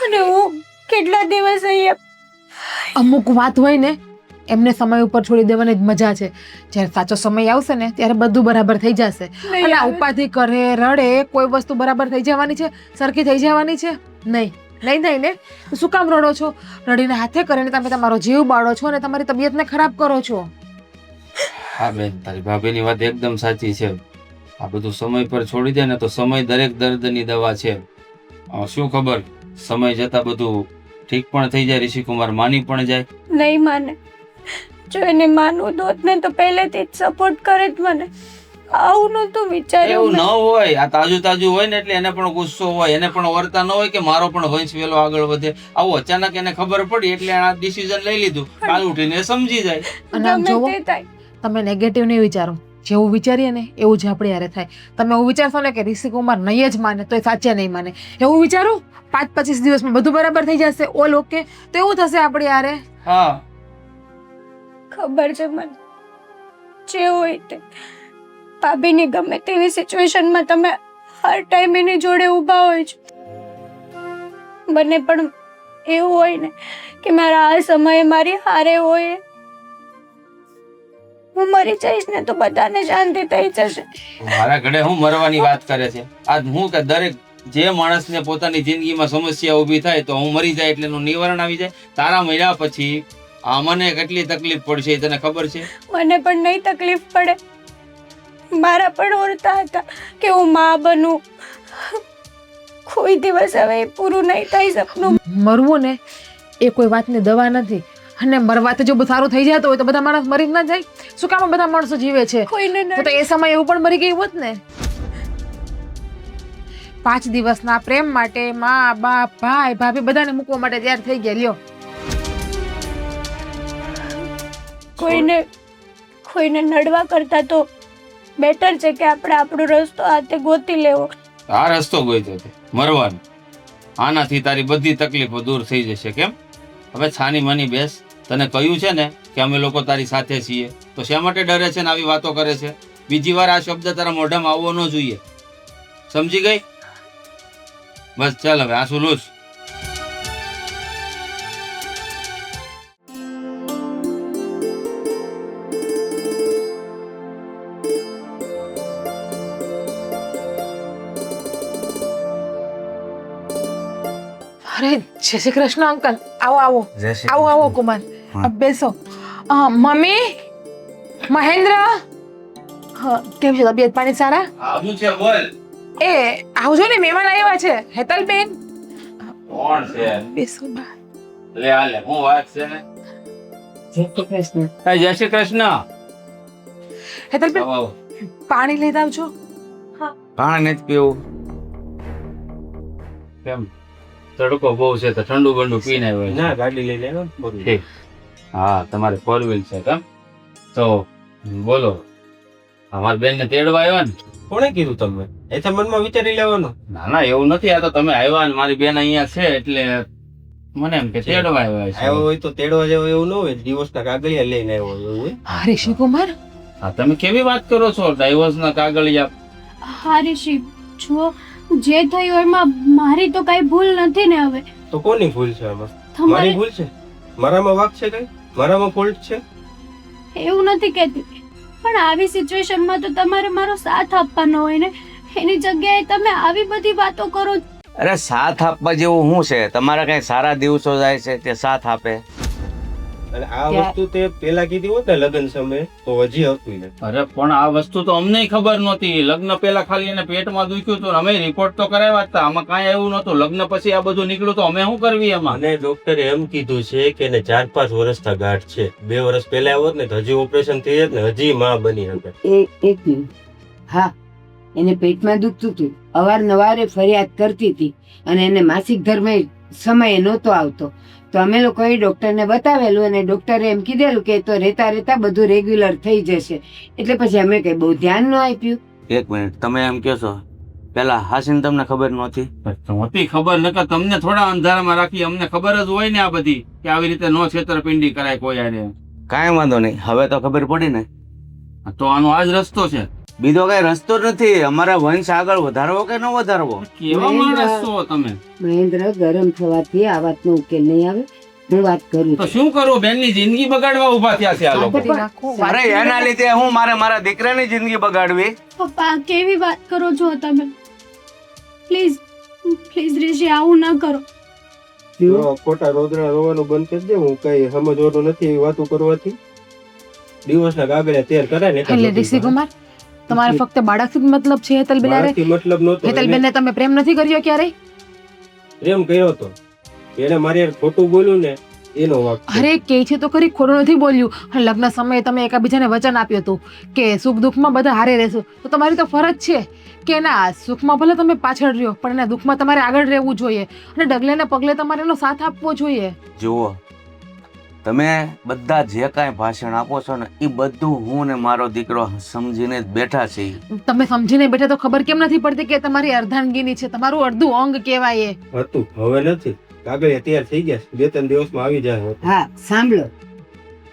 અને હું કેટલા દિવસ અહીંયા અમુક વાત હોય ને એમને સમય ઉપર છોડી દેવાની જ મજા છે. જ્યારે સાચો સમય આવશે ને ત્યારે બધું બરાબર થઈ જશે. અને આ ઉપાધિ કરે રડે કોઈ વસ્તુ બરાબર થઈ જવાની છે? સરખી થઈ જવાની છે? નહીં નહીં નહીં ને. શું કામ રડો છો? રડીને હાથે કરીને તમે તમારો જીવ બાળો છો અને તમારી તબિયતને ખરાબ કરો છો. હા બેન, તારી ભાભીની વાત એકદમ સાચી છે. આ બધું સમય પર છોડી દે ને તો સમય દરેક દર્દની દવા છે. શું ખબર સમય જતા બધું ઠીક પણ થઈ જાય, ઋષિકુમાર માની પણ જાય. નહીં માને. જો એને માનવું હોત ને તો પહેલેથી જ સપોર્ટ કરે જ મને. આવું નહોતું વિચાર્યું એવું મેં. ન હોય. આ તાજું તાજું હોય ને એટલે એને પણ ગુસ્સો હોય, એને પણ વર્તા ન હોય કે મારો પણ વંશ વેલો આગળ વધે. આવું અચાનક એને ખબર પડી એટલે આ ડિસિઝન લઈ લીધું. કાલ ઉઠીને સમજી જાય. અને આમ ગમે જોવો, તે થાય. તમે નેગેટિવ નહીં વિચારો. જેવું વિચારીએ ને એવું જ આપણે યારે થાય. તમે એવું વિચારશો ને કે ઋષિકુમાર નહીં જ માને તો એ સાચે નહીં માને, એવું વિચારો 5-25 દિવસમાં બધું બરાબર થઈ જશે, ઓલ ઓકે, તો એવું થશે આપણે યારે. હા, ખબર છે મને. જે હોય તે ભાભીની ગમે તેવી સિચ્યુએશનમાં તમે હર ટાઈમ એની જોડે ઊભા હોય છો. બને પણ એવું હોય ને કે મારા આ સમયે મારી હારે હોય, હું મરી જઈશ ને તો બધાને શાંતિ થઈ જશે. મારા ઘરે હું મરવાની વાત કરે છે? આજ હું કે દરેક જે માણસને પોતાની જિંદગીમાં સમસ્યા ઊભી થાય તો હું મરી જાય એટલે એનું નિવારણ આવી જાય. તારા મર્યા પછી આ મને કેટલી તકલીફ પડશે એ તને ખબર છે? મને પણ નહીં તકલીફ પડે. મારા પણ ઓરતા હતા કે હું માં બનું. કોઈ દિવસ હવે એ પૂરું નહીં થઈ સપનું. મરવું ને એ કોઈ વાતની દવા નથી. અને મરવાથી જો બધું સારું થઈ જતું હોય તો બધા માણસ મરી જ ના જાય? શું કામ બધા માણસો જીવે છે? કોઈને તો એ સમય એવું પણ મરી ગયું હોત ને. 5 દિવસના પ્રેમ માટે માં બાપ ભાઈ ભાભી બધાને મૂકવા માટે તૈયાર થઈ ગયા. લ્યો, કોઈને નડવા કરતા તો બેટર છે કે આપણે આપણો રસ્તો હાથે ગોતી લેવો. આ રસ્તો ગોઈતો છે મરવાનો. આનાથી તારી બધી તકલીફો દૂર થઈ જશે. કેમ હવે છાની માની બેસ? તને કહ્યું છે ને કે અમે લોકો તારી સાથે છીએ, તો શા માટે ડરે છે ને આવી વાતો કરે છે? બીજી વાર આ શબ્દ તારા મોઢામાં આવવો ન જોઈએ. સમજી ગઈ? બસ ચાલ હવે આંસુ લૂછ. અરે જય શ્રી કૃષ્ણ અંકલ. આવો આવો આવો આવો કુમાર, બેસો. મમ્મી, મહેન્દ્ર, કેમ છે તબિયત પાણી સારા? આવું છે બોલ. એ આવજો ને, મહેમાન આવ્યા છે. હેતલબેન કોણ છે? બેસો બા. લે આ લે, હું વાત છે ને. જય શ્રી કૃષ્ણ. જય શ્રી કૃષ્ણ. હેતલબેન આવો, આવો. પાણી લઈ આવજો. પાણી નથી પીવું. કેમ તડકો બહુ છે તો ઠંડુ બંડુ પીને આવ્યો છે? ના, ગાડી લઈ લેનો. ઠીક. હા, તમારે 4 વ્હીલ છે કેમ? તો બોલો, અમારી બેન ને તેડવા આવ્યા ને? કોણે કીધું તમને? એ તો મનમાં વિચારી લેવાનું. ના ના એવું નથી. આ તો તમે આવ્યા ને મારી બેન અહીંયા છે એટલે મને એમ કે તેડવા આવ્યા આવ્યો છે. હોય તો તેડવા જેવો એવું ન હોય. ડિવોર્સના કાગળિયા લઈને આવ્યો હોય એવું હોય. હા ઋષિકુમાર, હા, તમે કેવી વાત કરો છો? ડાયવોર્સ ના કાગળિયા? હા ઋષિ, જુઓ જે થયું એમાં મારી તો કઈ ભૂલ નથી ને. હવે તો કોની ભૂલ છે આમાં? મારી તમારે ભૂલ છે? મારામાં વાંક છે કઈ? મારામાં ફોલ્ટ છે? એવું નથી કહેતી, પણ આવી સિચ્યુએશનમાં તો તમારે મારો સાથ આપવાનો હોય ને. એની જગ્યાએ તમે આવી બધી વાતો કરો. અરે સાથ આપવા જેવું શું છે? તમારા કઈ સારા દિવસો જાય છે તે સાથ આપે? અને આ વસ્તુ તે પેલા કીધી હોત ને લગ્ન સમયે તો હજી હતું ને. અરે પણ આ વસ્તુ તો અમને ખબર નહોતી. લગ્ન પહેલા ખાલી એને પેટમાં દુખ્યું હતું, અમે રિપોર્ટ તો કરાવ્યા હતા, આમાં કાંઈ એવું નહોતું. લગ્ન પછી આ બધું નીકળ્યું તો અમે શું કરવી એમાં? અને ડોક્ટરે એમ કીધું છે કે એને 4-5 વર્ષના ગાંઠ છે. 2 વર્ષ પહેલા આવ્યો ને તો હજી ઓપરેશન થઈ જાય ને હજી માં બની શકે. એક મિનિટ. હા, એને પેટમાં દુખતું હતું, અવારનવાર ફરિયાદ કરતી હતી અને એને માસિક ધર્મ સમય નહોતો આવતો. તો અમે લોકોએ ડોક્ટરને બતાવેલું અને ડોક્ટરે એમ કીધેલું કે તો રહેતા રહેતા બધું રેગ્યુલર થઈ જશે. એટલે પછી અમે કઈ બહુ ધ્યાન ન આપ્યું. એક મિનિટ, તમે એમ કહો છો પેલા હાસીને તમને ખબર નહોતી? નહોતી ખબર, નકર તમને થોડા અંધારામાં રાખી. અમને ખબર જ હોય ને આ બધી કે આવી રીતે નો છેતરપિંડી કરાય કોઈ હારે. કાંઈ વાંધો નહીં, હવે તો ખબર પડી ને. તો આનો આ જ રસ્તો છે. બીજો કઈ રસ્તો નથી. અમારા વંશ આગળ વધારવો કે ન વધારવો? કેવા માણસ છો તમે? મહેન્દ્ર, ગરમ થવાથી આ વાતનો ઉકેલ નહીં આવે. હું વાત કરું તો શું કરવું? બેનની જિંદગી બગાડવા ઉભા થયા છે આ લોકો. અરે એના લીધે હું મારા દીકરાની જિંદગી બગાડવી? પપ્પા કેવી વાત કરો છો તમે? પ્લીઝ પ્લીઝ ઋષિ આવું ન કરો. જો ખોટા રોદડા રોવાનું બંધ કરી દે. હું કઈ સમજવાનું નથી એવી વાતો કરવાથી. દિવસના કાગળે તૈયાર કરાય ને એટલે ઋષિ કુમાર, તમારે ફક્ત બાળકથી જ મતલબ છે હેતલબેન હારે? મારાથી મતલબ નહોતો. હેતલબેનને તમે પ્રેમ નથી કર્યો ક્યારેય? પ્રેમ કર્યો તો એને મારી હારે ખોટું બોલ્યું ને એનો વાંક છે. અરે કે છે તો ખરી, ખોટું નથી બોલ્યું. અને લગ્ન સમયે તમે એકાબીજાને વચન આપ્યું હતું કે સુખ દુઃખમાં બધા હારે રહેશો. તો તમારી તો ફરજ છે કે ના, સુખમાં ભલે તમે પાછળ રહ્યો પણ એના દુઃખમાં તમારે આગળ રહેવું જોઈએ અને ડગલે ને પગલે તમારે એનો સાથ આપવો જોઈએ. જુઓ, તમે બધા જે કાંઈ ભાષણ આપો છો ને એ બધું હું ને મારો દીકરો સમજીને જ બેઠા છીએ. તમે સમજીને બેઠા તો ખબર કેમ નથી પડતી કે તમારી અર્ધાંગીની છે, તમારું અડધું અંગ કહેવાય એ. હતું, હવે નથી. કાગળિયા તૈયાર થઈ ગયા છે. 2-3 દિવસમાં આવી જાય. હા, સાંભળો,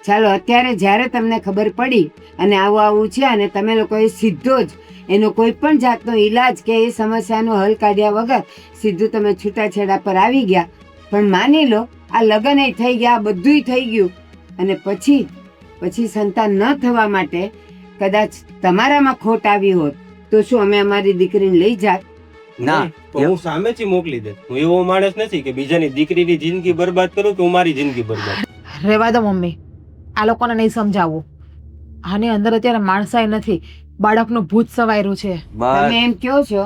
ચાલો અત્યારે જ્યારે તમને ખબર પડી અને આવું છે અને તમે લોકોએ સીધો જ એનો કોઈ પણ જાતનો ઈલાજ કે એ સમસ્યાનો હલ કાઢ્યા વગર સીધું તમે છૂટાછેડા પર આવી ગયા. પણ માની લો આ લગ્ન થઈ ગયા, બધુંય થઈ ગયું અને પછી સંતાન ન થવા માટે કદાચ તમારામાં ખોટ આવી હોત તો શું અમે અમારી દીકરીને લઈ જાત? ના, તો હું સામેથી મોકલી દે. હું એવો માણસ નથી કે બીજાની દીકરીની જિંદગી બરબાદ કરું કે હું મારી જિંદગી બરબાદ. રહેવા દો મમ્મી, આ લોકોને નહીં સમજાવવું. આની અંદર અત્યારે માણસાઈ નથી, બાળકનું ભૂત સવાયેલું છે. બસ તમે એમ કહો છો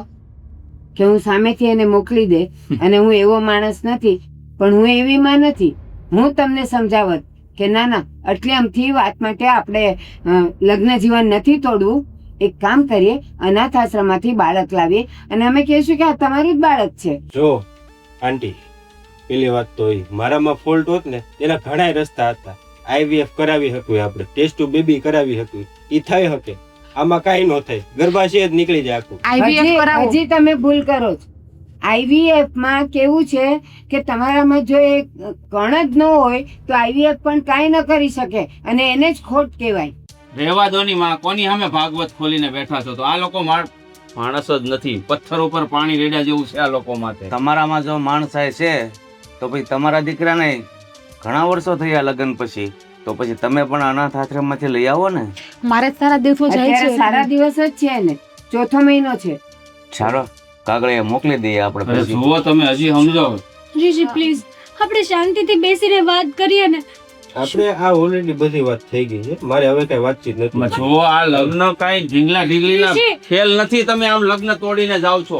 કે હું સામેથી એને મોકલી દે અને હું એવો માણસ નથી, પણ હું એવી માં નથી. હું તમને સમજાવત કે ના ના, આટલી આમથી વાત માટે આપણે લગ્ન જીવન નથી તોડવું. એક કામ કરીએ, અનાથ આશ્રમમાંથી બાળક લાવીએ અને અમે કહીશું કે આ તમારું જ બાળક છે. જો આંટી, પેલી વાત તો એ મારામાં ફોલ્ટ હોત ને એના ઘણા રસ્તા હતા. IVF કરાવી શકું, આપણે ટેસ્ટ ટુ બેબી કરાવી શકું, એ થઈ શકે. આમાં કાંઈ ન થાય, ગર્ભાશય જ નીકળી જાય આખું. IVF કરાવો. હજી તમે ભૂલ કરો છો. IVF માં કેવું છે કે તમારામાં જો એ કણ જ ન હોય તો IVF પણ કાંઈ ન કરી શકે અને એને જ ખોટ કહેવાય. રેવા દો ની માં, કોની સામે ભાગવત ખોલીને બેઠા છો? તો આ લોકો માણસ જ નથી, પથ્થર ઉપર પાણી રેડ્યા જેવું છે આ લોકો માટે. તમારામાં જો માણસાઈ છે તો પછી તમારા દીકરાને ઘણા વર્ષો થયા લગ્ન પછી, તો પછી તમે પણ અનાથ આશ્રમમાંથી લઈ આવો ને. મારે જ સારા દિવસો જાય અત્યારે છે. સારા દિવસ જ છે ને, 4થો મહિનો છે. ચાલો કાગળિયા મોકલી દઈએ આપણે અરે પછી. જુઓ તમે હજી સમજો. ઋષિ પ્લીઝ, આપણે શાંતિથી બેસીને વાત કરીએ ને. આપણે આ ઓલરેડી બધી વાત થઈ ગઈ છે. મારે હવે કઈ વાતચીત નથી. જુઓ, આ લગ્ન કઈ ઢીંગલા ઢીંગલીના ખેલ નથી. તમે આમ લગ્ન તોડીને જાવ છો.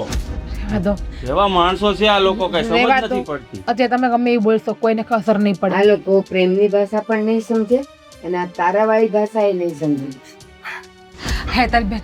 રહેવા દો. એવા માણસો છે આ લોકો, કઈ સમજ રહેવા દો. નથી પડતી. અત્યારે તમે ગમે એવું બોલશો કોઈને અસર નહીં આ પડે. લોકો પ્રેમની ભાષા પણ નહીં સમજે અને આ તારાવાળી ભાષા એ નહીં સમજે. હેતલબેન,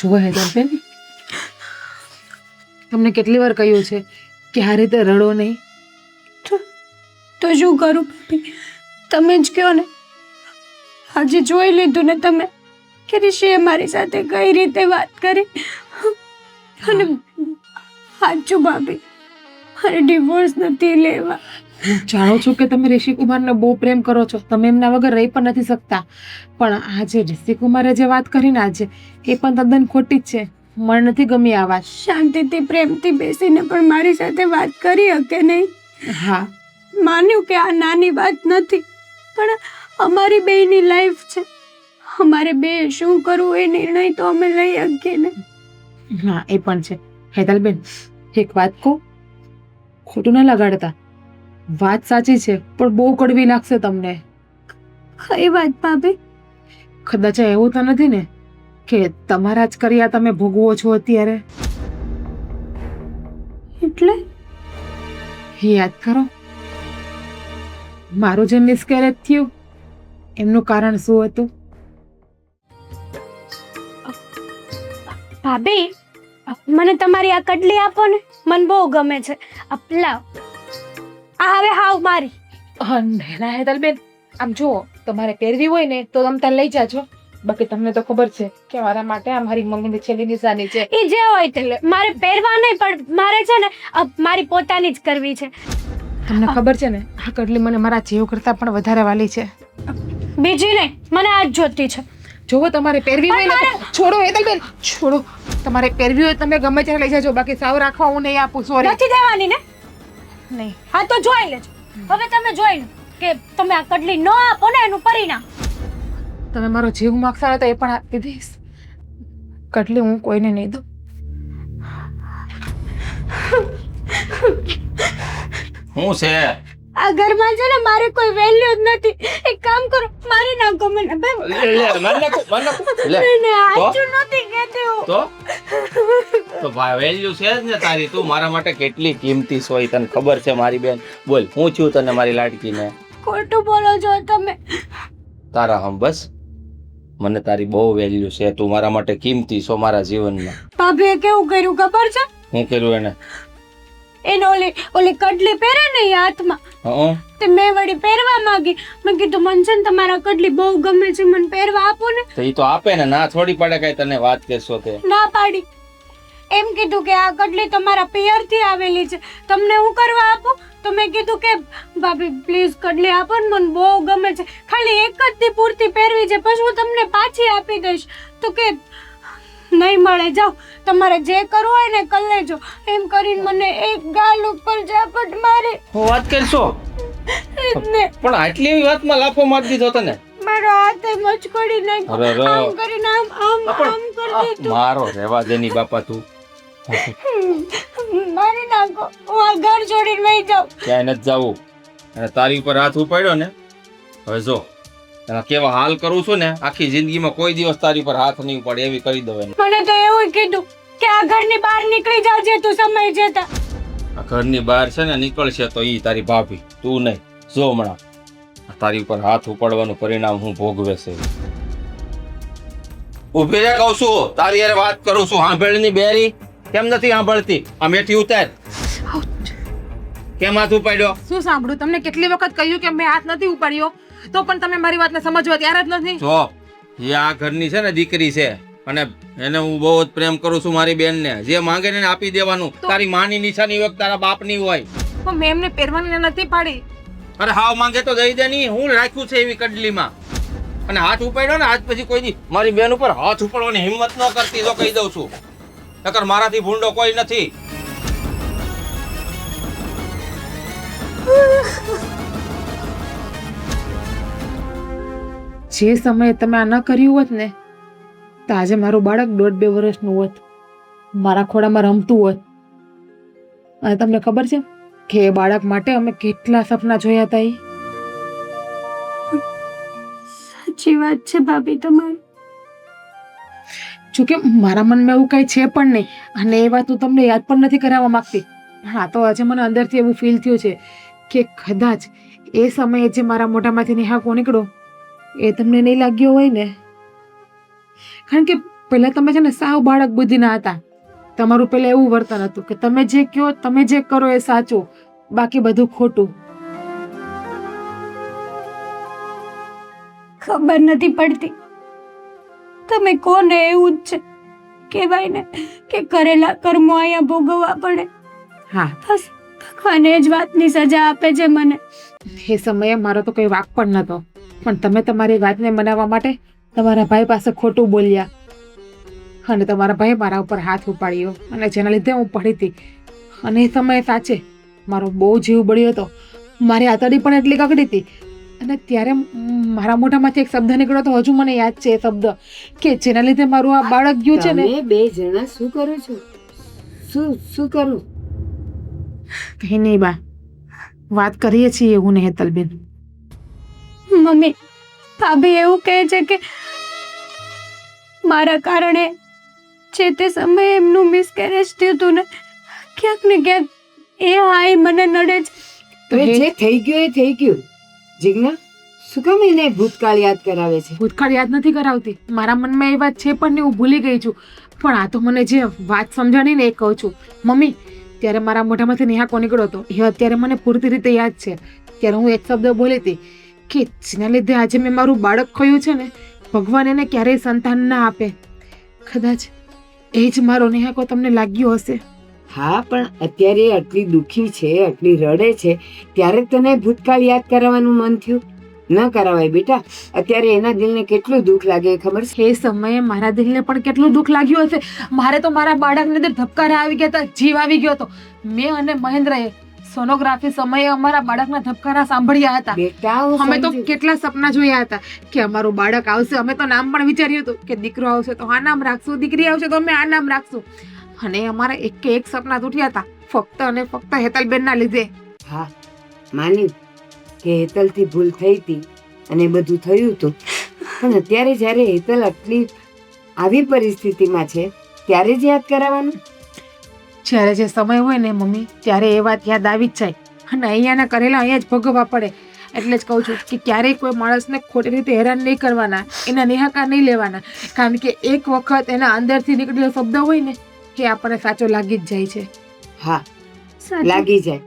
જુઓ હેતલબેન, તમને કેટલી વાર કહ્યું છે કે આ રીતે રડો નહીં. તો શું કરું ભાભી? તમે જ કહો ને. આજે જોઈ લીધું ને તમે કે ઋષિએ મારી સાથે કઈ રીતે વાત કરી. અને સાચું ભાભી, મારે ડિવોર્સ નથી લેવા. હું જાણું છું કે તમે ઋષિકુમારને બહુ પ્રેમ કરો છો, તમે એમના વગર રહી પણ નથી શકતા. પણ આજે ઋષિકુમારે જે વાત કરીને આજે એ પણ તદ્દન ખોટી જ છે. મને નથી ગમી આ વાત. શાંતિથી પ્રેમથી બેસીને પણ મારી સાથે વાત કરી શકે નહીં. હા, માન્યું કે આ નાની વાત નથી, પણ અમારી બેયની લાઈફ છે. અમારે બે શું કરવું એ નિર્ણય તો અમે લઈ શકીએ ને. હા એ પણ છે. હેતલબેન, એક વાત કહું, ખોટું ના લગાડતા. વાત સાચી છે પણ બહુ કડવી લાગશે તમને. કઈ વાત ભાભી? કદાચ એવું તો નથી ને કે તમારા જ કર્યા તમે ભોગવો છો અત્યારે? એટલે યાદ કરો, મારું જે મિસકેરેજ થયું એમનું કારણ શું હતું? ભાભી, મને તમારી આ કડલી આપો ને, મને બહુ ગમે છે. લાવ, આ હવે હાવ મારી. ના હેતલબેન, આમ જુઓ, તમારે પહેરવી હોય ને તો તમે ત્યાં લઈ જાજો. બાકી તમને તો ખબર છે કે મારા માટે આ મારી મમ્મીની છેલ્લી નિશાની છે. એ જે હોય તે લે. મારે પહેરવા નહીં, પણ મારે છે ને મારી પોતાની જ કરવી છે. તમને ખબર છે ને, આ કડલી મને મારા જીવ કરતાં પણ વધારે વાલી છે. બીજી નહીં, મને આ જ જોતી છે. જોવો, તમારે પહેરવી હોય ને તો છોડો હેતલબેન, છોડો. તમારે પહેરવી હોય તમે ગમે ત્યારે લઈ જાજો, બાકી સાવ રાખવા હું નહીં આપું. સોરી. નથી દેવાની ને? નહીં. હા તો જોઈ લેજો. હવે તમે જોઈ લો કે તમે આ કડલી ન આપો ને એનું પરિણામ. તમે મારો જીવ માગશો ને તો એ પણ આપી દઈશ. કડલી હું કોઈને નહીં દઉં. શું છે? આ ઘરમાં છે ને મારે કોઈ વેલ્યુ જ નથી. એક કામ કરો, મારી નાખો મને. લે, મારી નાખું, મારી નાખું. લે, મને તો? સાચું નથી કહેતી હું. તો વેલ્યુ છે જ ને તારી. તું મારા માટે કેટલી કિંમતી છો એ તને ખબર છે મારી બેન. બોલ, હું છું તને મારી લાડકીને? ખોટું બોલો છો તમે. તારા હમ બસ, મને તારી બહુ વેલ્યુ છે. તું મારા માટે કિંમતી છો મારા જીવનમાં. ભાભીએ કેવું કર્યું ખબર છે? હું કર્યું એને? એને ઓલી કડલી પહેરે ને એ હાથમાં, હં? તે મેં વળી પહેરવા માંગી. મેં કીધું મને છે ને તમારા કડલી બહુ ગમે છે, મને પહેરવા આપો ને. તો ઈ તો આપે ને, ના થોડી પડે કઈ તને વાત કરશો તે. ના પાડી. એમ કીધું કે આ કડલી તમારા પિયરથી આવેલી છે, તમને હું કરવા આપું? તો મેં કીધું કે ભાભી પ્લીઝ કડલી આપો ને, મને બહુ ગમે છે, ખાલી એક જ દી પૂરતી પહેરવી છે, પછી હું તમને પાછી આપી દઈશ. તો કે નહીં મળે, જાઓ, તમારે જે કરવું હોય ને કરી લેજો. એમ કરીને મને એક ગાલ ઉપર ઝાપટ મારી. હું વાત કરશો ને પણ આટલી એવી વાતમાં લાફો મારી દીધો તને? મારો હાથે મચકોડી નાખ્યો. અરે રે. આમ કરીને આમ કરી દીધું. મારો રહેવા દેની બાપા તું. મારી નાખો, હું આ ઘર છોડીને વહી જાઉં. ક્યાંય નથી જવું. અને તારી ઉપર હાથ ઉપાડ્યો ને, હવે જો એના કેવા હાલ કરું છું ને, આખી જિંદગીમાં કોઈ દિવસ તારી ઉપર હાથ નહીં પડે એવી કરી દઉં એને. મને તો એવું કીધું કે આ ઘરની બહાર નીકળી જાજે તું સમય જતા. આ ઘરની બહાર છે ને નીકળશે તો ઈ તારી ભાભી, તું નહીં. જો હમણાં આ તારી ઉપર હાથ ઉપાડવાનું પરિણામ હું ભોગવે છે. ઉભી રે કહું છું, તારી યાર વાત કરું છું. સાંભળની બેરી કેમ નથી સાંભળતી? આ મેથી ઉતાર. કેમ હાથ ઉપાડ્યો? શું સાંભળું? તમને કેટલી વખત કહ્યું કે મેં હાથ નથી ઉપાડ્યો, તો પણ તમે મારી વાતને સમજવા તૈયાર જ નથી. જો એ આ ઘરની છે ને દીકરી છે, અને એને હું બહુ જ પ્રેમ કરું છું મારી બેનને. જે માંગે ને એને આપી દેવાનું. તારી માની નિશાની હોય, તારા બાપની હોય. પણ મેં એમને પહેરવાની નથી પાડી. અરે હાવ માંગે તો દઈ દે નહીં. હું રાખ્યું છે એવી કડલીમાં. અને હાથ ઉપાડ્યો ને આજ પછી કોઈ દી મારી બેન ઉપર હાથ ઉપાડવાની હિંમત ન કરતી, તો કહી દઉં છું. નકર મારાથી ભૂંડો કોઈ નથી. જે સમયે તમે આ ન કર્યું હોત ને, તો આજે મારું બાળક 1.5-2 વર્ષનું હોત, મારા ખોળામાં રમતું હોત. અને તમને ખબર છે કે એ બાળક માટે અમે કેટલા સપના જોયા હતા. સાચી વાત છે ભાભી તમારી. જોકે મારા મનમાં એવું કંઈ છે પણ નહીં, અને એ વાત હું તમને યાદ પણ નથી કરાવવા માંગતી. હા, તો આજે મને અંદરથી એવું ફીલ થયું છે કે કદાચ એ સમયે જે મારા મોઢામાંથી નિહાકો નીકળ્યો એ તમને નહીં લાગ્યો હોય ને. કારણ કે પહેલા તમે છે ને સાવ બાળક બુદ્ધિના હતા. તમારું પહેલા એવું વર્તન હતું કે તમે જે કહો, તમે જે કરો એ સાચું, બાકી બધું ખોટું. ખબર નથી પડતી તમે કોને એવું જ છે. કહેવાય ને કે કરેલા કર્મો અહીંયા ભોગવવા પડે. હા, બસ ભગવાન એ જ વાતની સજા આપે છે મને. એ સમયે મારો તો કોઈ વાક પણ નહોતો, પણ તમે તમારી વાતને મનાવવા માટે તમારા ભાઈ પાસે ખોટું બોલ્યા. અને તમારા ભાઈએ મારા ઉપર હાથ ઉપાડ્યો અને જેના લીધે હું પડી હતી. અને એ સમયે સાચે મારો બહુ જીવ બળ્યો હતો. મારી આતડી પણ એટલી કકડી હતી. અને ત્યારે મારા મોઢામાંથી એક શબ્દ નીકળ્યો તો હજુ મને યાદ છે એ શબ્દ કે જેના લીધે મારું આ બાળક ગયું છે ને. તમે બે જણા શું કરો છો? શું કરું? કઈ નહીં બા, વાત કરીએ છીએ હું ને હેતલબેન. મમ્મી, ભાભી એવું કહે છે કે મારા કારણે જે તે સમયે એમનું મિસકેરેજ થયું હતું ને, ક્યાંક ને ક્યાંક એ હાય મને નડે છે. હવે જે થઈ ગયું એ થઈ ગયું. જીજ્ઞા, શું કામ એને ભૂતકાળ યાદ કરાવે છે? ભૂતકાળ યાદ નથી કરાવતી. મારા મનમાં એ વાત છે પણ ને હું ભૂલી ગઈ છું. પણ આ તો મને જે વાત સમજાણી ને એ કહું છું. મમ્મી, ત્યારે મારા મોઢામાંથી નિહાકો નીકળ્યો હતો એ અત્યારે મને પૂરતી રીતે યાદ છે. ત્યારે હું એક શબ્દ બોલી હતી કે જેના લીધે આજે મેં મારું બાળક ખોયું છે ને, ભગવાન એને ક્યારેય સંતાન ના આપે. કદાચ એ જ મારો નિહાકો તમને લાગ્યો હશે. હા, પણ અત્યારે આટલી દુઃખી છે, આટલી રડે છે, ત્યારે તને ભૂતકાળ યાદ કરાવવાનું મન થયું? ન કરાવાય બેટા. અત્યારે એના દિલને કેટલું દુઃખ લાગે ખબર છે? એ સમયે મારા દિલને પણ કેટલું દુઃખ લાગ્યું હશે. મારે તો મારા બાળકની અંદર ધબકારા આવી ગયા હતા, જીવ આવી ગયો હતો. મેં અને મહેન્દ્રએ સોનોગ્રાફી સમયે અમારા બાળકના ધબકારા સાંભળ્યા હતા. બેટા, હું અમે તો સમજુ. કેટલા સપના જોયા હતા કે અમારું બાળક આવશે. અમે તો નામ પણ વિચાર્યું હતું કે દીકરો આવશે તો આ નામ રાખશું, દીકરી આવશે તો અમે આ નામ રાખશું. અને અમારા એક સપના તૂટ્યા હતા ફક્ત અને ફક્ત હેતલબેનના લીધે. હા, માન્યું કે હેતલથી ભૂલ થઈ હતી અને બધું થયું હતું. પણ અત્યારે જ્યારે હેતલ આટલી આવી પરિસ્થિતિમાં છે ત્યારે જ યાદ કરાવવાનું. જ્યારે જે સમય હોય ને મમ્મી, ત્યારે એ વાત યાદ આવી જ જાય. અને અહીંયાના કરેલા અહીંયા જ ભોગવવા પડે. એટલે જ કહું છું કે ક્યારેય કોઈ માણસને ખોટી રીતે હેરાન નહીં કરવાના, એના નિહાકા નહીં લેવાના. કારણ કે એક વખત એના અંદરથી નીકળેલો શબ્દ હોય ને કે આપણને સાચો લાગી જ જાય છે. હા, સાચું. લાગી જાય.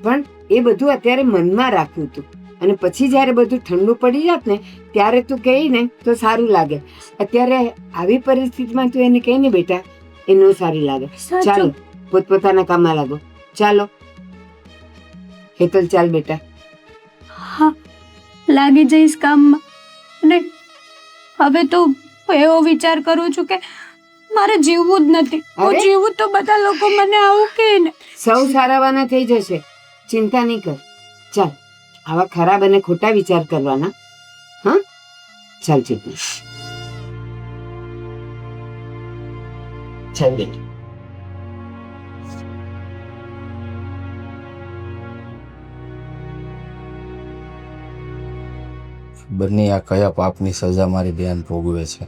પણ એ બધું અત્યારે મનમાં રાખ્યું હતું અને પછી જ્યારે બધું ઠંડુ પડી જાત ને ત્યારે તું કહી ને તો સારું લાગે. અત્યારે આવી પરિસ્થિતિમાં તું એને કહી ને બેટા, એ ન સારી લાગે. સાચું. ચાલો, પોતપોતાના કામમાં લાગો. ચાલો હેતલ, ચાલ બેટા. હા, લાગી જઈશ કામમાં. અને હવે તો એવો વિચાર કરું છું કે મારે જીવવું જ નથી. હું અરે? જીવું તો બધા લોકો મને આવું કહે ને. સૌ સારાવાના થઈ જશે, ચિંતા નહીં કર. ચાલ, આવા ખરાબ અને ખોટા વિચાર કરવાના. હા, ચાલ જીજ્ઞા, ચાલ બેટા. બંને આ કયા પાપની સજા મારી બેન ભોગવે છે.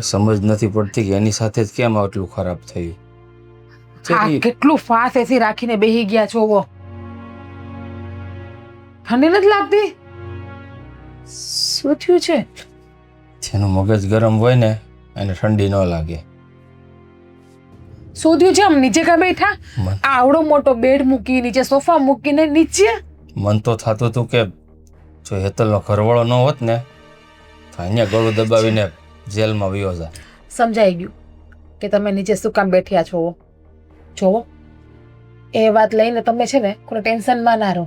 સમજ નથી પડતી કે એની સાથે જ કેમ આટલું ખરાબ થયું. આ ચેટલી- કેટલું ફાસ એસી રાખીને બેહી ગયા છો. વો ઠંડી નથી લાગતી? શું થયું છે? જેનું મગજ ગરમ હોય ને એને ઠંડી ન લાગે. શું થયું છે? આમ નીચે કા બેઠા? મન આ આવડો મોટો બેડ મૂકી નીચે સોફા મૂકીને નીચે. મન તો થતું હતું કે જો હેતલનો ઘરવાળો ન હોત ને તો અહીંયા ગળું દબાવીને જેલમાં વયો જાય. સમજાઈ ગયું કે તમે નીચે શું કામ બેઠ્યા છો. જોવો, એ વાત લઈને તમે છે ને કોઈ ટેન્શનમાં ના રહો.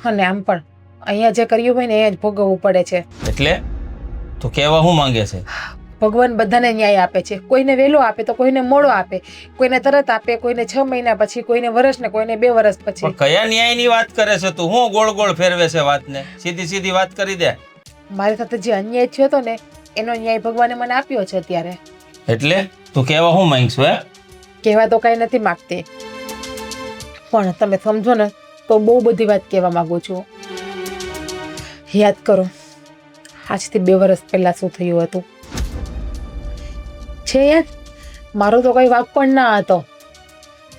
અને આમ પણ અહીંયા જે કર્યું હોય ને એ જ ભોગવવું પડે છે. એટલે તું કહેવા શું માંગે છે? ભગવાન બધાને ન્યાય આપે છે. કોઈને વહેલો આપે તો કોઈને મોડો આપે, કોઈને તરત આપે, કોઈને 6 મહિના પછી, કોઈને વર્ષ ને કોઈને 2 વર્ષ પછી. પણ કયા ન્યાયની વાત કરે છે તું? હું ગોળ ગોળ ફેરવે છે વાતને? સીધી સીધી વાત કરી દે. મારી સાથે જે અન્યાય થયો હતો ને એનો ન્યાય ભગવાને મને આપ્યો છે અત્યારે. એટલે તું કહેવા શું માંગશું? હે, કહેવા તો કાંઈ નથી માગતી, પણ તમે સમજો ને તો બહુ બધી વાત કહેવા માંગુ છું. યાદ કરો, આજથી 2 વર્ષ પહેલા શું થયું હતું છે યાદ? મારો તો કંઈ વાંક પણ ના હતો.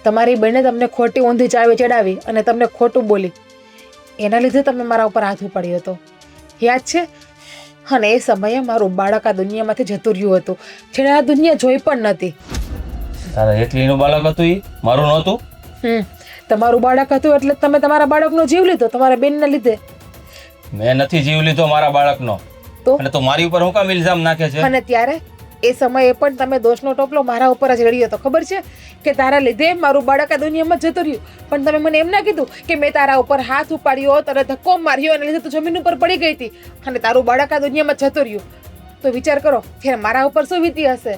તમારી બેને તમને ખોટી ઊંધી ચાવી ચડાવી અને તમને ખોટું બોલી, એના લીધે તમે મારા ઉપર હાથ ઉપાડ્યો હતો. યાદ છે? અને એ સમયે મારું બાળક આ દુનિયામાંથી જતું રહ્યું હતું, જેણે આ દુનિયા જોઈ પણ નથી. તારા એકલીનું બાળક હતું ઈ? મારું નહોતું? તમારું બાળક હતું એટલે તમે તમારા બાળકનો જીવ લીધો તમારા બેનના લીધે. મેં નથી જીવ લીધો મારા બાળકનો. તો? અને તું મારી ઉપર હું કામ ઇલ્ઝામ નાખે છે? અને ત્યારે એ સમયે પણ તમે દોષનો ટોપલો મારા ઉપર જ રેડ્યો હતો. ખબર છે કે તારા લીધે મારું બાળક આ દુનિયામાં જતું રહ્યું, પણ તમે મને એમ ના કીધું કે મેં તારા ઉપર હાથ ઉપાડ્યો, તારે ધક્કો માર્યો અને લીધે તું જમીન ઉપર પડી ગઈ હતી અને તારું બાળક આ દુનિયામાં જતું રહ્યું. તો વિચાર કરો કે મારા ઉપર શું વીતી હશે.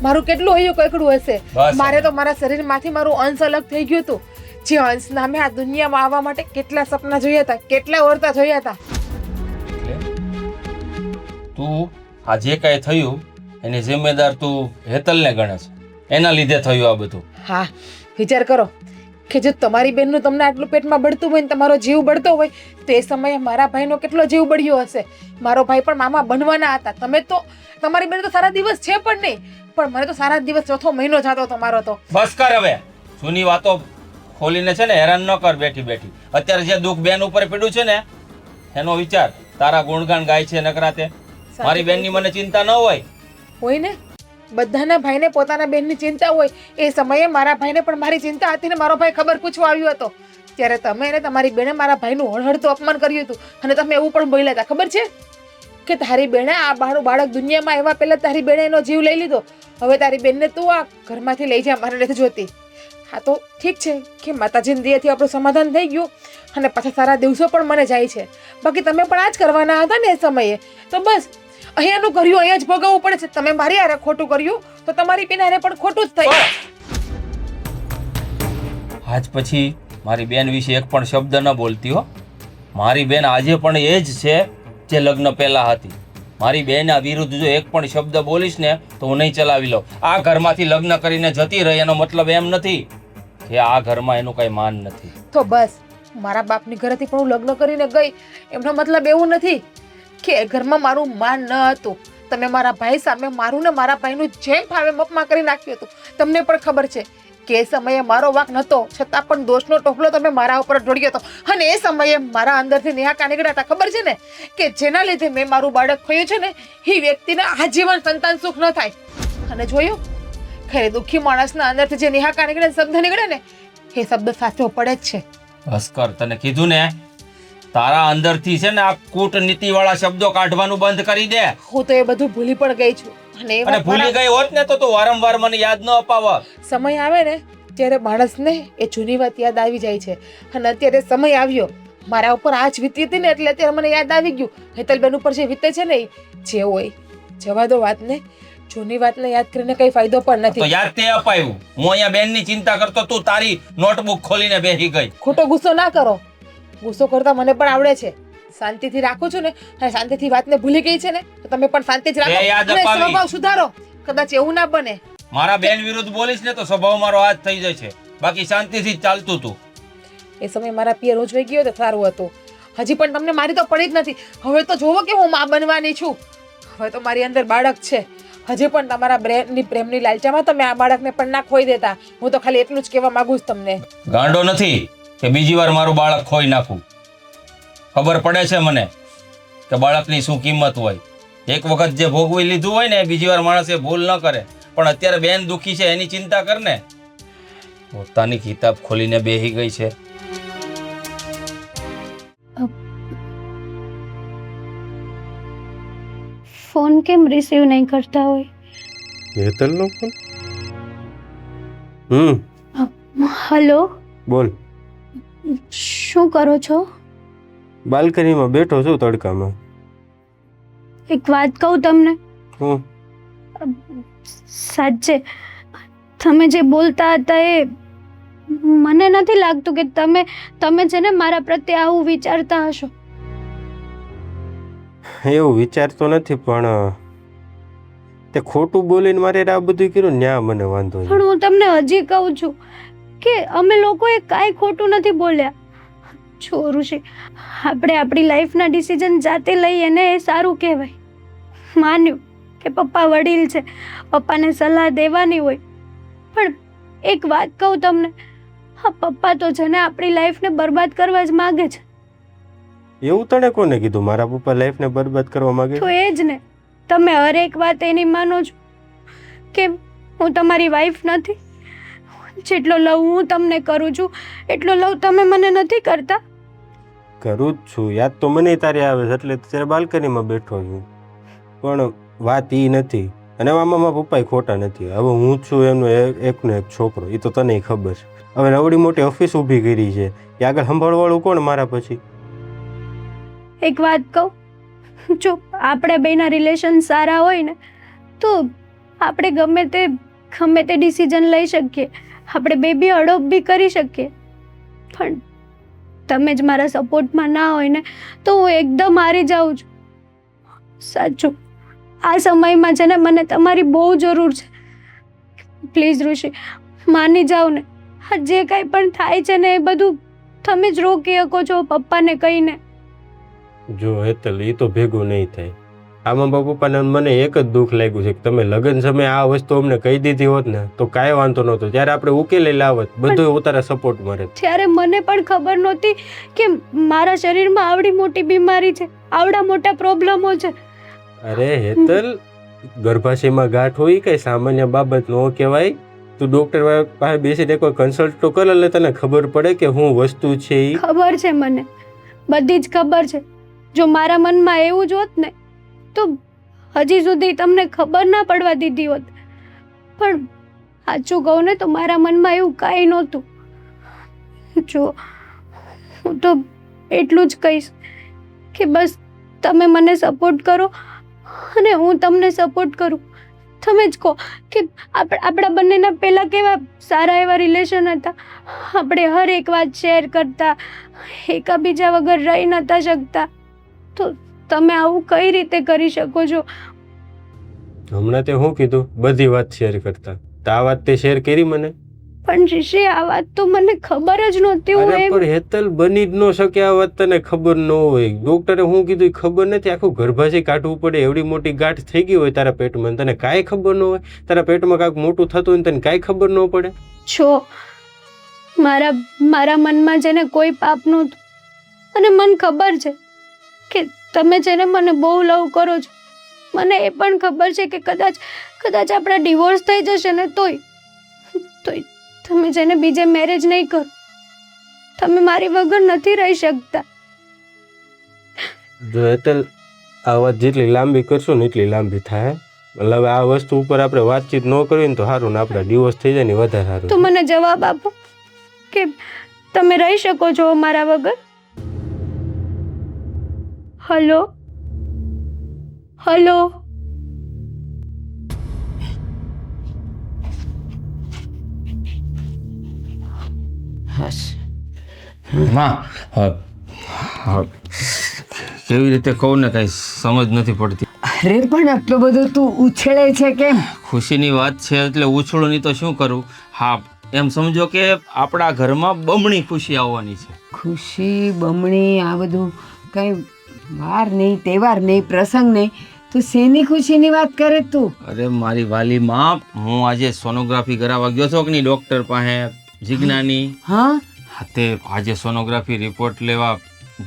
મારું કેટલું હૈયું કકડું હશે. બસ. મારે તો મારા શરીરમાંથી મારું અંશ અલગ થઈ ગયું હતું. જે અંશના મેં આ દુનિયામાં આવવા માટે કેટલા સપના જોયા હતા, કેટલા ઓરતા જોયા હતા. તું આ જે કાંઈ થયું એની જિમ્મેદાર તું હેતલને ગણે છે, એના લીધે થયું આ બધું. હા, વિચાર કરો કે જો તમારી બેનનું તમને આટલું પેટમાં બળતું હોય ને તમારો જીવ બળતો હોય તો એ સમયે મારા ભાઈનો કેટલો જીવ બળ્યો હશે. મારો ભાઈ પણ મામા બનવાના હતા. તમે તો તમારી બેન તો સારા દિવસ છે પણ નહીં, પણ મને તો સારા દિવસ ચોથો મહિનો જતો તમારો તો. બસ કર હવે, જૂની વાતો ખોલીને છે ને હેરાન ન કર બેઠી બેઠી. અત્યારે જે દુઃખ બેન ઉપર પડ્યું છે ને એનો વિચાર. તારા ગુણગાન ગાય છે નકરાતે. મારી બેનની મને ચિંતા ન હોય ને, બધાના ભાઈને પોતાના બેનની ચિંતા હોય. એ સમયે મારા ભાઈને પણ મારી ચિંતા હતી ને મારો ભાઈ ખબર પૂછવા આવ્યો હતો ત્યારે તમે ને તમારી બેને મારા ભાઈનું હળહળતું અપમાન કર્યું હતું અને તમે એવું પણ બોલ્યા હતા. ખબર છે કે તારી બેને આ બાળક દુનિયામાં એવા પહેલા તારી બેને એનો જીવ લઈ લીધો. હવે તારી બેનને તું આ ઘરમાંથી લઈ જા, મારે નથી જોતી. હા તો ઠીક છે કે માતાજીની દયાથી આપણું સમાધાન થઈ ગયું અને પાછા સારા દિવસો પણ મને જાય છે. બાકી તમે પણ આ જ કરવાના હતા ને એ સમયે. તો બસ અહીંયાનું કર્યું અહીંયા જ ભોગવવું પડે છે. તમે મારી હારે ખોટું કર્યું તો તમારી બેન હારે પણ ખોટું જ થયું. આજ પછી મારી બેન વિશે એક પણ શબ્દ ન બોલતી હો. મારી બેન આજે પણ એ જ છે જે લગ્ન પહેલા હતી. મારી બેનના વિરુદ્ધ જો એક પણ શબ્દ બોલીશ ને તો હું નહીં ચલાવી લઉં. આ ઘરમાંથી લગ્ન કરીને જતી રહી એનો મતલબ એમ નથી કે આ ઘરમાં એનું કઈ માન નથી. તો બસ મારા બાપની ઘરેથી પણ હું લગ્ન કરીને ગઈ એમનો મતલબ એવું નથી કે એ ઘરમાં મારું માન ન હતું. તમે મારા ભાઈ સામે મારું ને મારા ભાઈનું જેમ ફાવે મપમાં કરી નાખ્યું હતું. તમને પણ ખબર છે કે એ સમયે મારો વાંક નહોતો છતાં પણ દોષનો ટોપલો તમે મારા ઉપર ઢોળ્યો હતો અને એ સમયે મારા અંદરથી નેહાકા નીકળ્યા હતા. ખબર છે ને કે જેના લીધે મેં મારું બાળક ખોયું છે ને એ વ્યક્તિને આજીવન સંતાન સુખ ન થાય. અને જોયું ખરે દુઃખી માણસના અંદરથી જે નેહાકા નીકળે શબ્દ નીકળે ને એ શબ્દ સાચો પડે જ છે. બસ કર, તને કીધું ને તારા અંદરથી છે ને આ કૂટનીતિ વાળા શબ્દો કાઢવાનું બંધ કરી દે. હું તો એ બધું ભૂલી પણ ગઈ છું અને એ વાત ભૂલી ગઈ હોત ને તો તું વારંવાર મને યાદ ન અપાવત. સમય આવે ને ત્યારે માણસને એ જૂની વાત યાદ આવી જાય છે અને અત્યારે સમય આવ્યો મારા ઉપર આજ વીતી હતી ને એટલે અત્યારે મને યાદ આવી ગયું. હેતલબેન ઉપર જે વીતે છે ને જે હોય જવા દો વાતને. જૂની વાતને યાદ કરીને કઈ ફાયદો પણ તો નથી. યાદ તે અપાયું. હું અહીંયા બેનની ચિંતા કરતો, તું તારી નોટબુક ખોલીને બેસી ગઈ. ખોટો ગુસ્સો ના કરો. ગુસ્સો કરતા મને પણ આવડે છે. શાંતિથી રાખું છું ને અને શાંતિથી વાતને ભૂલી ગઈ છે ને તો તમે પણ શાંતિ જ એ યાદ રાખો અને અપાવી. સ્વભાવ સુધારો. કદાચ એવું ના બને મારા બેન વિરુદ્ધ બોલીશ ને તો સ્વભાવ મારો હાથ થઈ જાય છે. બાકી શાંતિથી જ ચાલતું તું. એ સમયે મારા પિયર ઉજવાઈ ગયો તો સારું હતું. હજી પણ તમને મારી તો પડી જ નથી. હવે તો જોવો કે હું માં બનવાની છું. હવે તો મારી અંદર બાળક છે. હજી પણ તમારા પ્રેમની લાલચામાં તમે આ બાળકને પણ ના ખોઈ દેતા. હું તો ખાલી એટલું જ કહેવા માંગુ છું તમને. ગાંડો નથી કે બીજી વાર મારું બાળક ખોઈ નાખું. ખબર પડે છે મને કે બાળકની શું કિંમત હોય. એક વખત જે ભોગવી લીધું હોય ને બીજી વાર માણસ એ ભૂલ ન કરે. પણ અત્યારે બેન દુખી છે એની ચિંતા કર ને. પોતાની કિતાબ ખોલીને બેહી ગઈ છે. ફોન કેમ રિસીવ નહીં કરતા હોય? હેતલનો ફોન? હલો, બોલ. શું કરો છો? બાલ્કનીમાં બેઠો છું તડકામાં. એક વાત કહું તમને? હું સાચે તમે જે બોલતા હતા એ મને નથી લાગતું કે તમે છે ને મારા પ્રત્યે આવું વિચારતા હશો. એવું વિચારતો નથી પણ તે ખોટું બોલીને મારે આ બધું કર્યું ન્યા મને વાંધો છે. પણ હું તમને હજી કહું છું કે અમે લોકોએ કાંઈ ખોટું નથી બોલ્યા. જો ઋષિ, આપણે આપણી લાઈફના ડિસિઝન જાતે લઈએ ને એ સારું કહેવાય. માન્યું કે પપ્પા વડીલ છે, પપ્પાને સલાહ દેવાની હોય, પણ એક વાત કહું તમને, હા પપ્પા તો છે ને આપણી લાઈફને બરબાદ કરવા જ માગે છે. એવું તને કોને કીધું મારા પપ્પા લાઈફને બરબાદ કરવા માંગે? તો એ જ ને, તમે હરેક વાત એની માનો છો. કેમ હું તમારી વાઈફ નથી? જેટલો લવ હું તમને કરું છું એટલો લવ તમે મને નથી કરતા. કરું જ છું, યાદ તો મને તારે આવે છે એટલે ત્યારે બાલ્કનીમાં બેઠો છું. પણ વાત એ નથી અને આમાં મારા પપ્પા ખોટા નથી. હવે હું છું એમનો એકનો એક છોકરો, એ તો તને ખબર છે. હવે નવડી મોટી ઓફિસ ઊભી કરી છે, એ આગળ સંભાળવાળું કોણ મારા પછી? એક વાત કહું, જો આપણે બેના રિલેશન સારા હોય ને તો આપણે ગમે તે ડિસિઝન લઈ શકીએ, આપણે બેબી અડોપ્ટ બી કરી શકીએ, પણ તમે જ મારા સપોર્ટમાં ના હોય ને તો હું એકદમ હારી જાઉં છું. સાચું, આ સમયમાં છે ને મને તમારી બહુ જરૂર છે. પ્લીઝ ઋષિ, માની જાઓ ને. આ જે કાંઈ પણ થાય છે ને એ બધું તમે જ રોકી શકો છો પપ્પાને કહીને. જો હેતલ, એ તો ભેગું નહીં થાય. આમાં પપ્પાને મને એક જ દુઃખ લાગ્યું છે કે તમે લગ્ન સમયે આ વસ્તુ અમને કહી દીધી હોત ને તો કાંઈ વાંધો નહોતો, ત્યારે આપણે ઉકેલી લાવત, બધું ઉતારા સપોર્ટમાં રહે. ત્યારે મને પણ ખબર નહોતી કે મારા શરીરમાં આવડી મોટી બીમારી છે, આવડા મોટા પ્રોબ્લેમો છે. અરે હેતલ, ગર્ભાશયમાં ગાંઠ હોય કઈ સામાન્ય બાબત ન કહેવાય. તું ડોક્ટર પાસે બેસીને કોઈ કન્સલ્ટ તો કર, એટલે તને ખબર પડે કે શું વસ્તુ છે. એ ખબર છે મને, બધી જ ખબર છે. જો મારા મનમાં એવું જ હોત ને તો હજી સુધી તમને ખબર ના પડવા દીધી હોત, પણ સાચું કહું ને તો મારા મનમાં એવું કાંઈ નહોતું. જો હું તો એટલું જ કહીશ કે બસ તમે મને સપોર્ટ કરો અને હું તમને સપોર્ટ કરું. તમે જ કહો કે આપણા બંનેના પહેલાં કેવા સારા એવા રિલેશન હતા, આપણે હર એક વાત શેર કરતા, એકાબીજા વગર રહી નહોતા શકતા, તો તમે આવું કઈ રીતે કરી શકો છો? હમણાં તે શું કીધું? બધી વાત શેર કરતા. તો આ વાત તે શેર કરી મને? પણ ઋષિ, આ વાત તો મને ખબર જ નહોતી. હું અરે એમ પણ હેતલ, બની જ ન શકે આ વાત, તને ખબર ન હોય. ડોક્ટરે શું કીધું એ ખબર નથી. આખું ગર્ભાશય કાઢવું પડે, એવડી મોટી ગાંઠ થઈ ગઈ હોય તારા પેટમાં, તને કાંઈ ખબર ન હોય. તારા પેટમાં કાંઈક મોટું થતું હોય ને તને કાંઈ ખબર ન પડે. છો મારા મનમાં છે ને કોઈ પાપ નહોતું, અને મને ખબર છે કે તમે છે ને મને બહુ લવ કરો છો. મને એ પણ ખબર છે કે કદાચ આપણા ડિવોર્સ થઈ જશે ને તોય તમે છે ને બીજે મેરેજ નહીં કરો. તમે મારી વગર નથી રહી શકતા. જો હેતલ, આ વાત જેટલી લાંબી કરશું ને એટલી લાંબી થાય. એટલે હવે આ વસ્તુ ઉપર આપણે વાતચીત ન કરીએ ને તો સારું, ને આપણે ડિવોર્સ થઈ જાય ને વધારે સારું. તો મને જવાબ આપો કે તમે રહી શકો છો મારા વગર? Hello hello. માં, કેવી રીતે કહું ને, કઈ સમજ નથી પડતી. અરે પણ આટલો બધો તું ઉછળે છે કેમ? ખુશીની વાત છે એટલે ઉછળું, નહીં તો શું કરું. હા, એમ સમજો કે આપણા ઘરમાં બમણી ખુશી આવવાની છે. ખુશી બમણી આ બધું કઈ વાર નહીં, તહેવાર નહીં, પ્રસંગ નહીં, તો શેની ખુશીની વાત કરે તું? અરે મારી વાલી માં, હું આજે સોનોગ્રાફી કરાવવા ગયો છો કે નહીં ડોક્ટર પાસે, જીજ્ઞાની. હા, તે આજે સોનોગ્રાફી રિપોર્ટ લેવા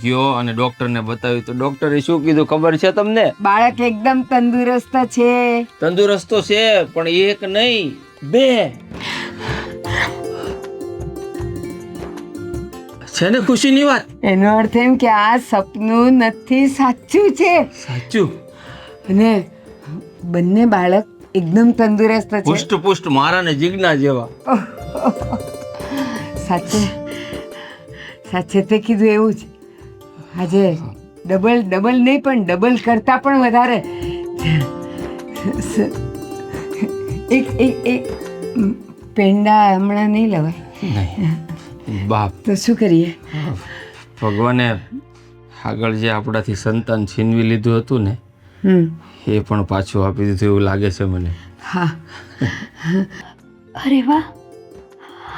ગયો અને ડોક્ટરને બતાવ્યું તો ડોક્ટરે શું કીધું ખબર છે તમને? બાળક એકદમ તંદુરસ્ત છે. તંદુરસ્ત તો છે, પણ એક નહીં, બે છે ને ખુશીની વાત. એનો અર્થ એમ કે આ સપનું નથી, સાચું છે. સાચું. અને બંને બાળક એકદમ તંદુરસ્ત છે. પુષ્ટ મારા ને જીજ્ઞા જેવા. સાચે તે કીધું એવું જ. આજે ડબલ નહીં પણ ડબલ કરતા પણ વધારે. એક પેંડા હમણાં નહીં લવાય. નહીં બાપ, તો શું કરીએ? ભગવાને આગળ જે આપણાથી સંતાન છીનવી લીધું હતું ને, એ પણ પાછું આપી દીધું એવું લાગે છે મને. હા. અરે વાહ,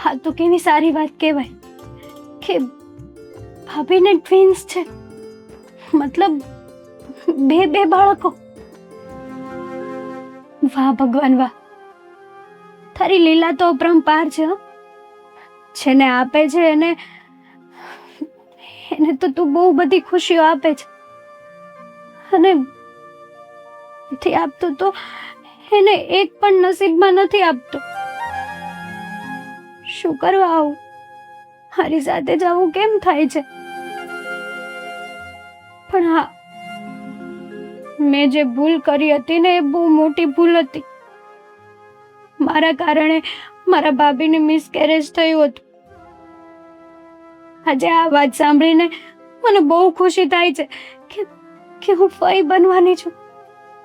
હા તો કેવી સારી વાત કહેવાય કે ભાભીને ટ્વિન્સ છે, મતલબ બે બાળકો. વાહ ભગવાન વાહ, તારી લીલા તો અપરંપાર છે. જેને આપે છે એને તો તું બહુ બધી ખુશીઓ આપે છે, અને નથી આપતો તો એને એક પણ નસીબમાં નથી આપતો. શું કરવા આવું? મારી સાથે જ આવું કેમ થાય છે? પણ હા, મેં જે ભૂલ કરી હતી ને એ બહુ મોટી ભૂલ હતી. મારા કારણે મારા ભાભીને મિસકેરેજ થયું હતું. આજે આ વાત સાંભળીને મને બહુ ખુશી થાય છે કે હું ફઈ બનવાની છું.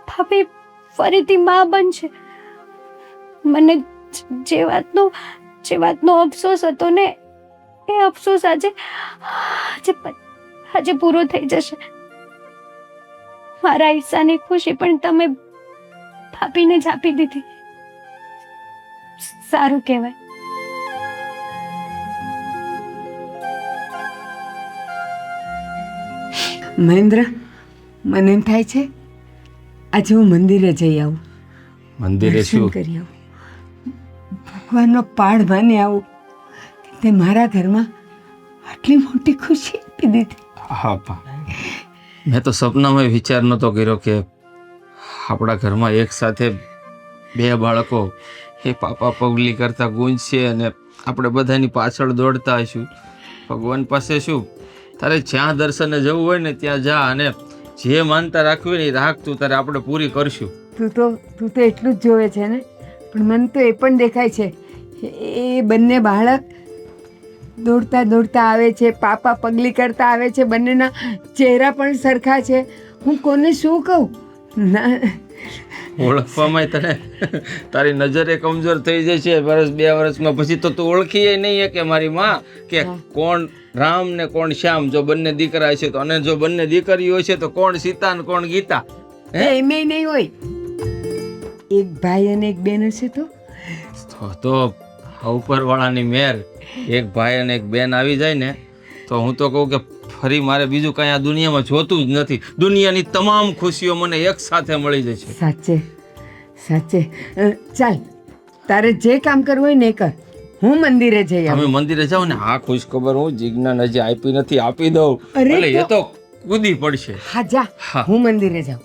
ભાભી ફરીથી માં બનશે મને જે વાતનો અફસોસ હતો ને એ અફસોસ આજે પૂરો થઈ જશે. મારા હિસ્સાની ખુશી પણ તમે ભાભીને જ આપી દીધી. સારું કહેવાય. મહેન્દ્ર, મને એમ થાય છે આજે હું મંદિરે જઈ આવું, મંદિરે દર્શન શું? કરી આવું, ભગવાનનો પાડ માની આવું કે તે મારા ઘરમાં આટલી મોટી ખુશી આપી દીધી. હા પા, મેં તો સપનામાં વિચાર નહોતો કર્યો કે આપણા ઘરમાં એક સાથે બે બાળકો એ પાપા પગલી કરતા ગુંજશે અને આપણે બધાની પાછળ દોડતા હશું. ભગવાન પાસે શું, તારે જ્યાં દર્શને જવું હોય ને ત્યાં જા અને જે માનતા રાખવી ને એ રાખ, તું તારે આપણે પૂરી કરશું. તું તો એટલું જ જોવે છે ને, પણ મને તો એ પણ દેખાય છે એ બંને બાળક દોડતા દોડતા આવે છે, પાપા પગલી કરતા આવે છે, બંનેના ચહેરા પણ સરખા છે. હું કોને શું કહું? ના, ઓળખવામાં તને તારી નજરે કમજોર થઈ જશે. વર્ષ 2 વર્ષમાં પછી તો તું ઓળખીએ નહીં કે મારી માં કે કોણ રામ ને કોણ શ્યામ. જો બંને દીકરા હશે તો, અને જો બંને દીકરીઓ હશે તો કોણ સીતા ને કોણ ગીતા. એમેય નહીં હોય. એક ભાઈ અને એક બેન હશે તો ઉપરવાળાની મેર એક ભાઈ અને એક બેન આવી જાય ને તો હું તો કહું કે ફરી મારે બીજું કાંઈ આ દુનિયામાં જોતું જ નથી. દુનિયાની તમામ ખુશીઓ મને એક સાથે મળી જશે. સાચે. ચાલ, તારે જે કામ કરવું હોય ને એ કર, હું મંદિરે જઈ તમે આવું. મંદિરે જાઓ ને. હા, ખુશ ખબર હું જીજ્ઞાન હજી આપી નથી, આપી દઉં. અરે ભલે એ તો- તો કૂદી પડશે. હા જા, હા. હું મંદિરે જાઉં.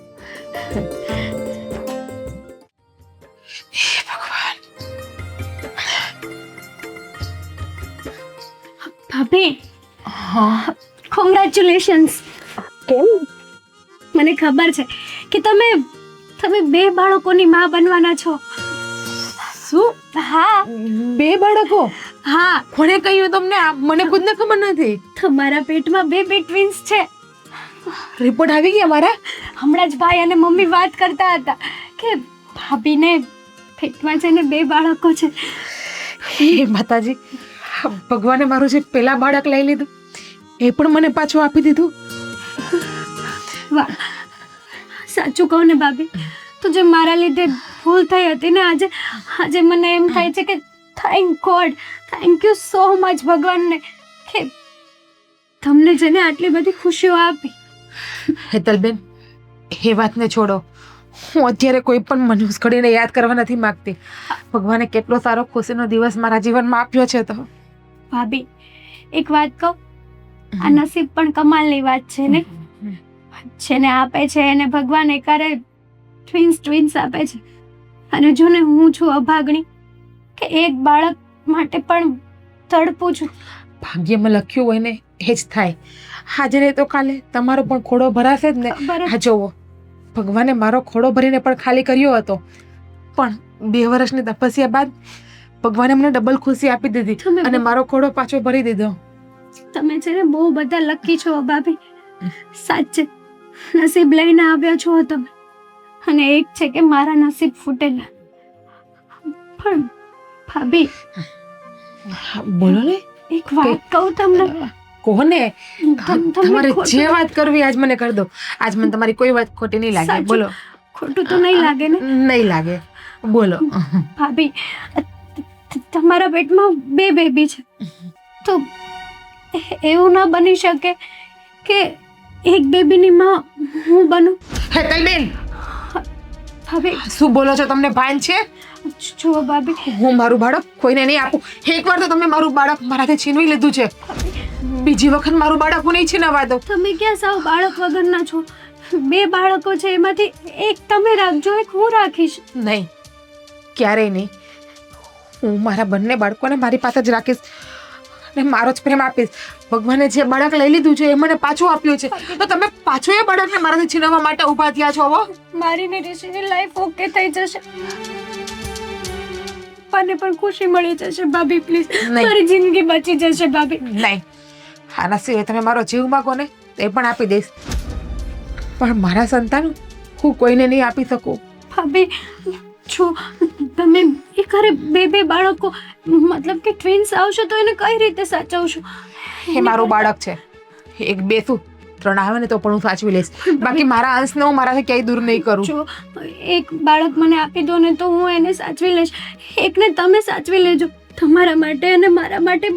ભાભી, હા, કોંગ્રેચ્યુલેશન્સ. કેમ? મને ખબર છે કે તમે 2 બાળકોની માં બનવાના છો. શું? હા 2 બાળકો? હા, કોણે કહ્યું તમને? મને ખુદને ખબર નથી. તમારા પેટમાં 2 ટ્વિન્સ છે. રિપોર્ટ આવી ગયા મારા? હમણાં જ ભાઈ અને મમ્મી વાત કરતા હતા કે ભાભીને પેટમાં છે ને 2 બાળકો છે. હે માતાજી, ભગવાને મારું જે પેલા બાળક લઈ લીધું એ પણ મને પાછું આપી દીધું. વાહ, સાચું કહું ને ભાભી, તો જે મારા લીધે ભૂલ થઈ હતી ને આજે મને એમ થાય છે કે thank God, thank you so much ભગવાનને કે તમને જેને આટલી બધી ખુશીઓ આપી. હેતલબેન, એ વાતને છોડો. હું અત્યારે કોઈ પણ મનુષ્ય ઘડીને યાદ કરવા નથી માંગતી. ભગવાને કેટલો સારો ખુશીનો દિવસ મારા જીવનમાં આપ્યો છે. તો ભાભી, એક વાત કહું, આ નસીબ પણ કમાલની વાત છે ને. જેને આપે છે એને ભગવાન એકારે ટ્વિન્સ આપે છે. અને જો ને હું છું અભાગણી કે એક બાળક માટે પણ તડપું છું. ભાગ્યમાં લખ્યું હોય ને એ જ થાય. આજે નહીં તો કાલે તમારો પણ ખોડો ભરાશે જ ને. બરાબર. આ જોવો, ભગવાને મારો ખોડો ભરીને પણ ખાલી કર્યો હતો, પણ 2 વર્ષની તપસ્યા બાદ ભગવાને મને ડબલ ખુશી આપી દીધી તમે અને મારો ખોડો પાછો ભરી દીધો. તમે છે ને બહુ બધા લકી છો ભાભી. સાચે નસીબ લઈને આવ્યા છો તમે. અને એક છે કે મારા નસીબ ફૂટેલા. પણ ભાભી, બોલો ને. એક વાત કહું તમને. કોને? તમને તમારે ખોટું જે વાત કરવી આજ મને કરી દો. આજ મને તમારી કોઈ વાત ખોટી નહીં લાગે. સાચું. બોલો. ખોટું તો નહીં લાગે ને નહીં લાગે. બોલો. ભાભી? તમારા પેટમાં 2 બેબી છે તો એવું ના બની શકે કે એક બેબીની માં હું બનું? હેતલબેન, ભાભી શું બોલો છો? તમને ભાન છે? જુઓ ભાભી, હું મારું બાળક કોઈને નહીં આપું. એકવાર તો તમે મારું બાળક મારાથી છીનવી લીધું છે, બીજી વખત મારું બાળક હું નહીં છીનવવા દઉં. તમે ક્યાં સાવ બાળક વગરના છો? 2 બાળકો છે, એમાંથી એક તમે રાખજો, એક હું રાખીશ. નહીં, ક્યારેય નહીં. હું મારા બંને બાળકોને મારી પાસે જ રાખીશ અને મારો જ પ્રેમ આપીશ. ભગવાને જે બાળક લઈ લીધું છે એ મને પાછું આપ્યું છે, તો તમે પાછું એ બાળકને મારાથી છીનવવા માટે ઊભા થયા છો. હો, મારી ને ઋષિની લાઈફ ઓકે થઈ જશે, અને પણ ખુશી મળી જશે ભાભી. પ્લીઝ, નહીં. મારી જિંદગી બચી જશે ભાભી. નહીં, આના સિવાય તમે મારો જીવ માગો ને તો એ પણ આપી દઈશ, પણ મારા સંતાન હું કોઈને નહીં આપી શકું. ભાભી છો તમે એકારે બે બાળકો મતલબ કે ટ્વિન્સ આવશે તો એને કઈ રીતે સાચવશો? એ મારું બાળક છે. એક બે શું 3 આવે ને તો પણ હું સાચવી લઈશ. બાકી મારા અંશને હું મારાથી ક્યાંય દૂર નહીં કરું. જો એક બાળક મને આપી દો ને તો હું એને સાચવી લઈશ, એકને તમે સાચવી લેજો. તમારા માટે અને મારા માટે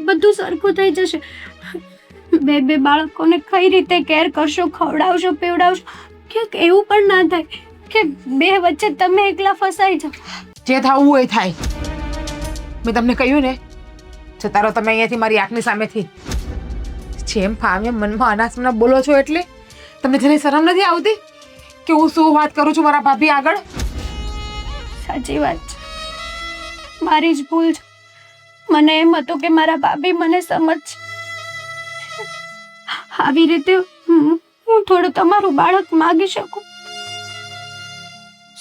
બધું સરખું થઈ જશે. બે બાળકોને કઈ રીતે કેર કરશો, ખવડાવશો, પીવડાવશો? ક્યાંક એવું પણ ના થાય કે બે વચ્ચે તમે એકલા ફસાઈ જાઓ. જે થવું હોય થાય. મેં તમને કહ્યું ને, જતા રહો તમે અહીંયાથી મારી આંખની સામેથી. જેમ ફાવે મનમાં અનાસમના બોલો છો એટલે તમને જરા શરમ નથી આવતી કે હું શું વાત કરું છું મારા ભાભી આગળ? સાચી વાત છે, મારી જ ભૂલ છે. મને એમ હતું કે મારા ભાભી મને સમજ. આવી રીતે હું થોડું તમારું બાળક માગી શકું.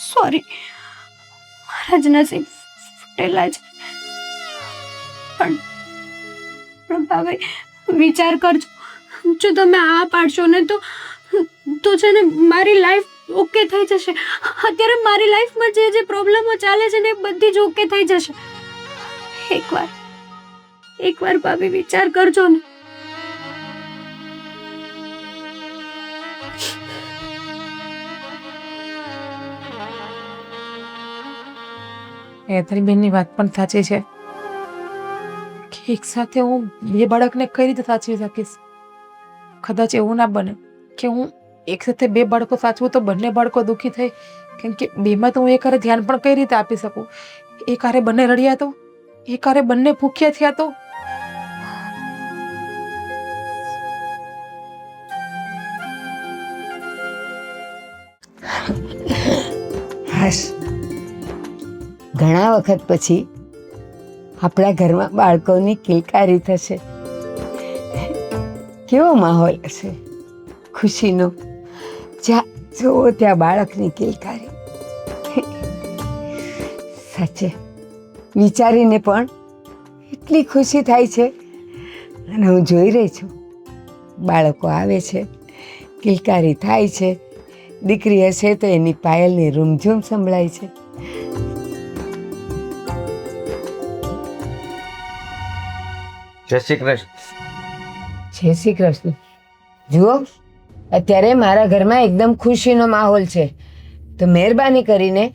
સોરી, મારા જ નસીબ ફૂટેલા છે. પણ ભાભી વિચાર કરજો, જો તમે આ પાડશો ને તો છે ને મારી લાઈફ ઓકે થઈ જશે. અત્યારે મારી લાઈફમાં જે પ્રોબ્લેમો ચાલે છે ને એ બધી જ ઓકે થઈ જશે. એકવાર ભાભી વિચાર કરજો ને. તારી બેનની વાત પણ સાચી છે કે એક સાથે હું બે બાળકને કઈ રીતે સાચવી શકીશ? કદાચ એવું ના બને કે હું એક સાથે બે બાળકો સાચવું તો બંને બાળકો દુઃખી થાય, કેમ કે બેમાં તો હું એક હારે ધ્યાન પણ કઈ રીતે આપી શકું? એક હારે બંને રડ્યા તો, એક હારે બંને ભૂખ્યા થયા તો. હાશ, ઘણા વખત પછી આપણા ઘરમાં બાળકોની કિલકારી થશે. કેવો માહોલ હશે ખુશીનો! જ્યાં જુઓ ત્યાં બાળકની કિલકારી. સાચે વિચારીને પણ એટલી ખુશી થાય છે. અને હું જોઈ રહી છું, બાળકો આવે છે, કિલકારી થાય છે. દીકરી હશે તો એની પાયલની રૂમઝૂમ સંભળાય છે. જય શ્રી કૃષ્ણ. જય શ્રી કૃષ્ણ. જુઓ, અત્યારે મારા ઘરમાં એકદમ ખુશીનો માહોલ છે, તો મહેરબાની કરીને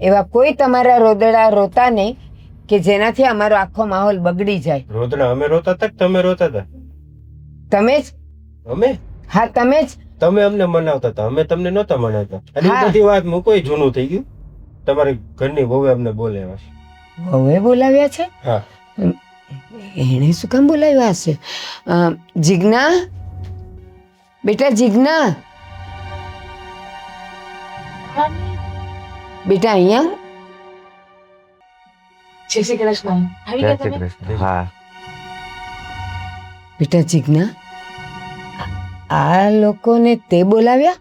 એવા કોઈ તમારા રોદડા રોતા નહીં કે જેનાથી અમારો આખો માહોલ બગડી જાય. રોદડા અમે રોતા હતા કે તમે રોતા હતા? તમે જ. અમે? હા, તમે જ. તમે અમને મનાવતા હતા, અમે તમને નહોતા મનાવતા. અને હા. એ બધી વાત મૂકો, એ જૂનું થઈ ગયું. તમારી ઘરની વહુએ અમને બોલાવ્યા છે. વહુએ બોલાવ્યા છે? હા. એણે શું કામ બોલાવ્યા હશે? જીજ્ઞા, બેટા જીજ્ઞા, બેટા અહીંયા. જય શ્રી કૃષ્ણ. આવી જય ગયા શ્રી તમે? કૃષ્ણ. હા. બેટા જીજ્ઞા, આ લોકોને તે બોલાવ્યા?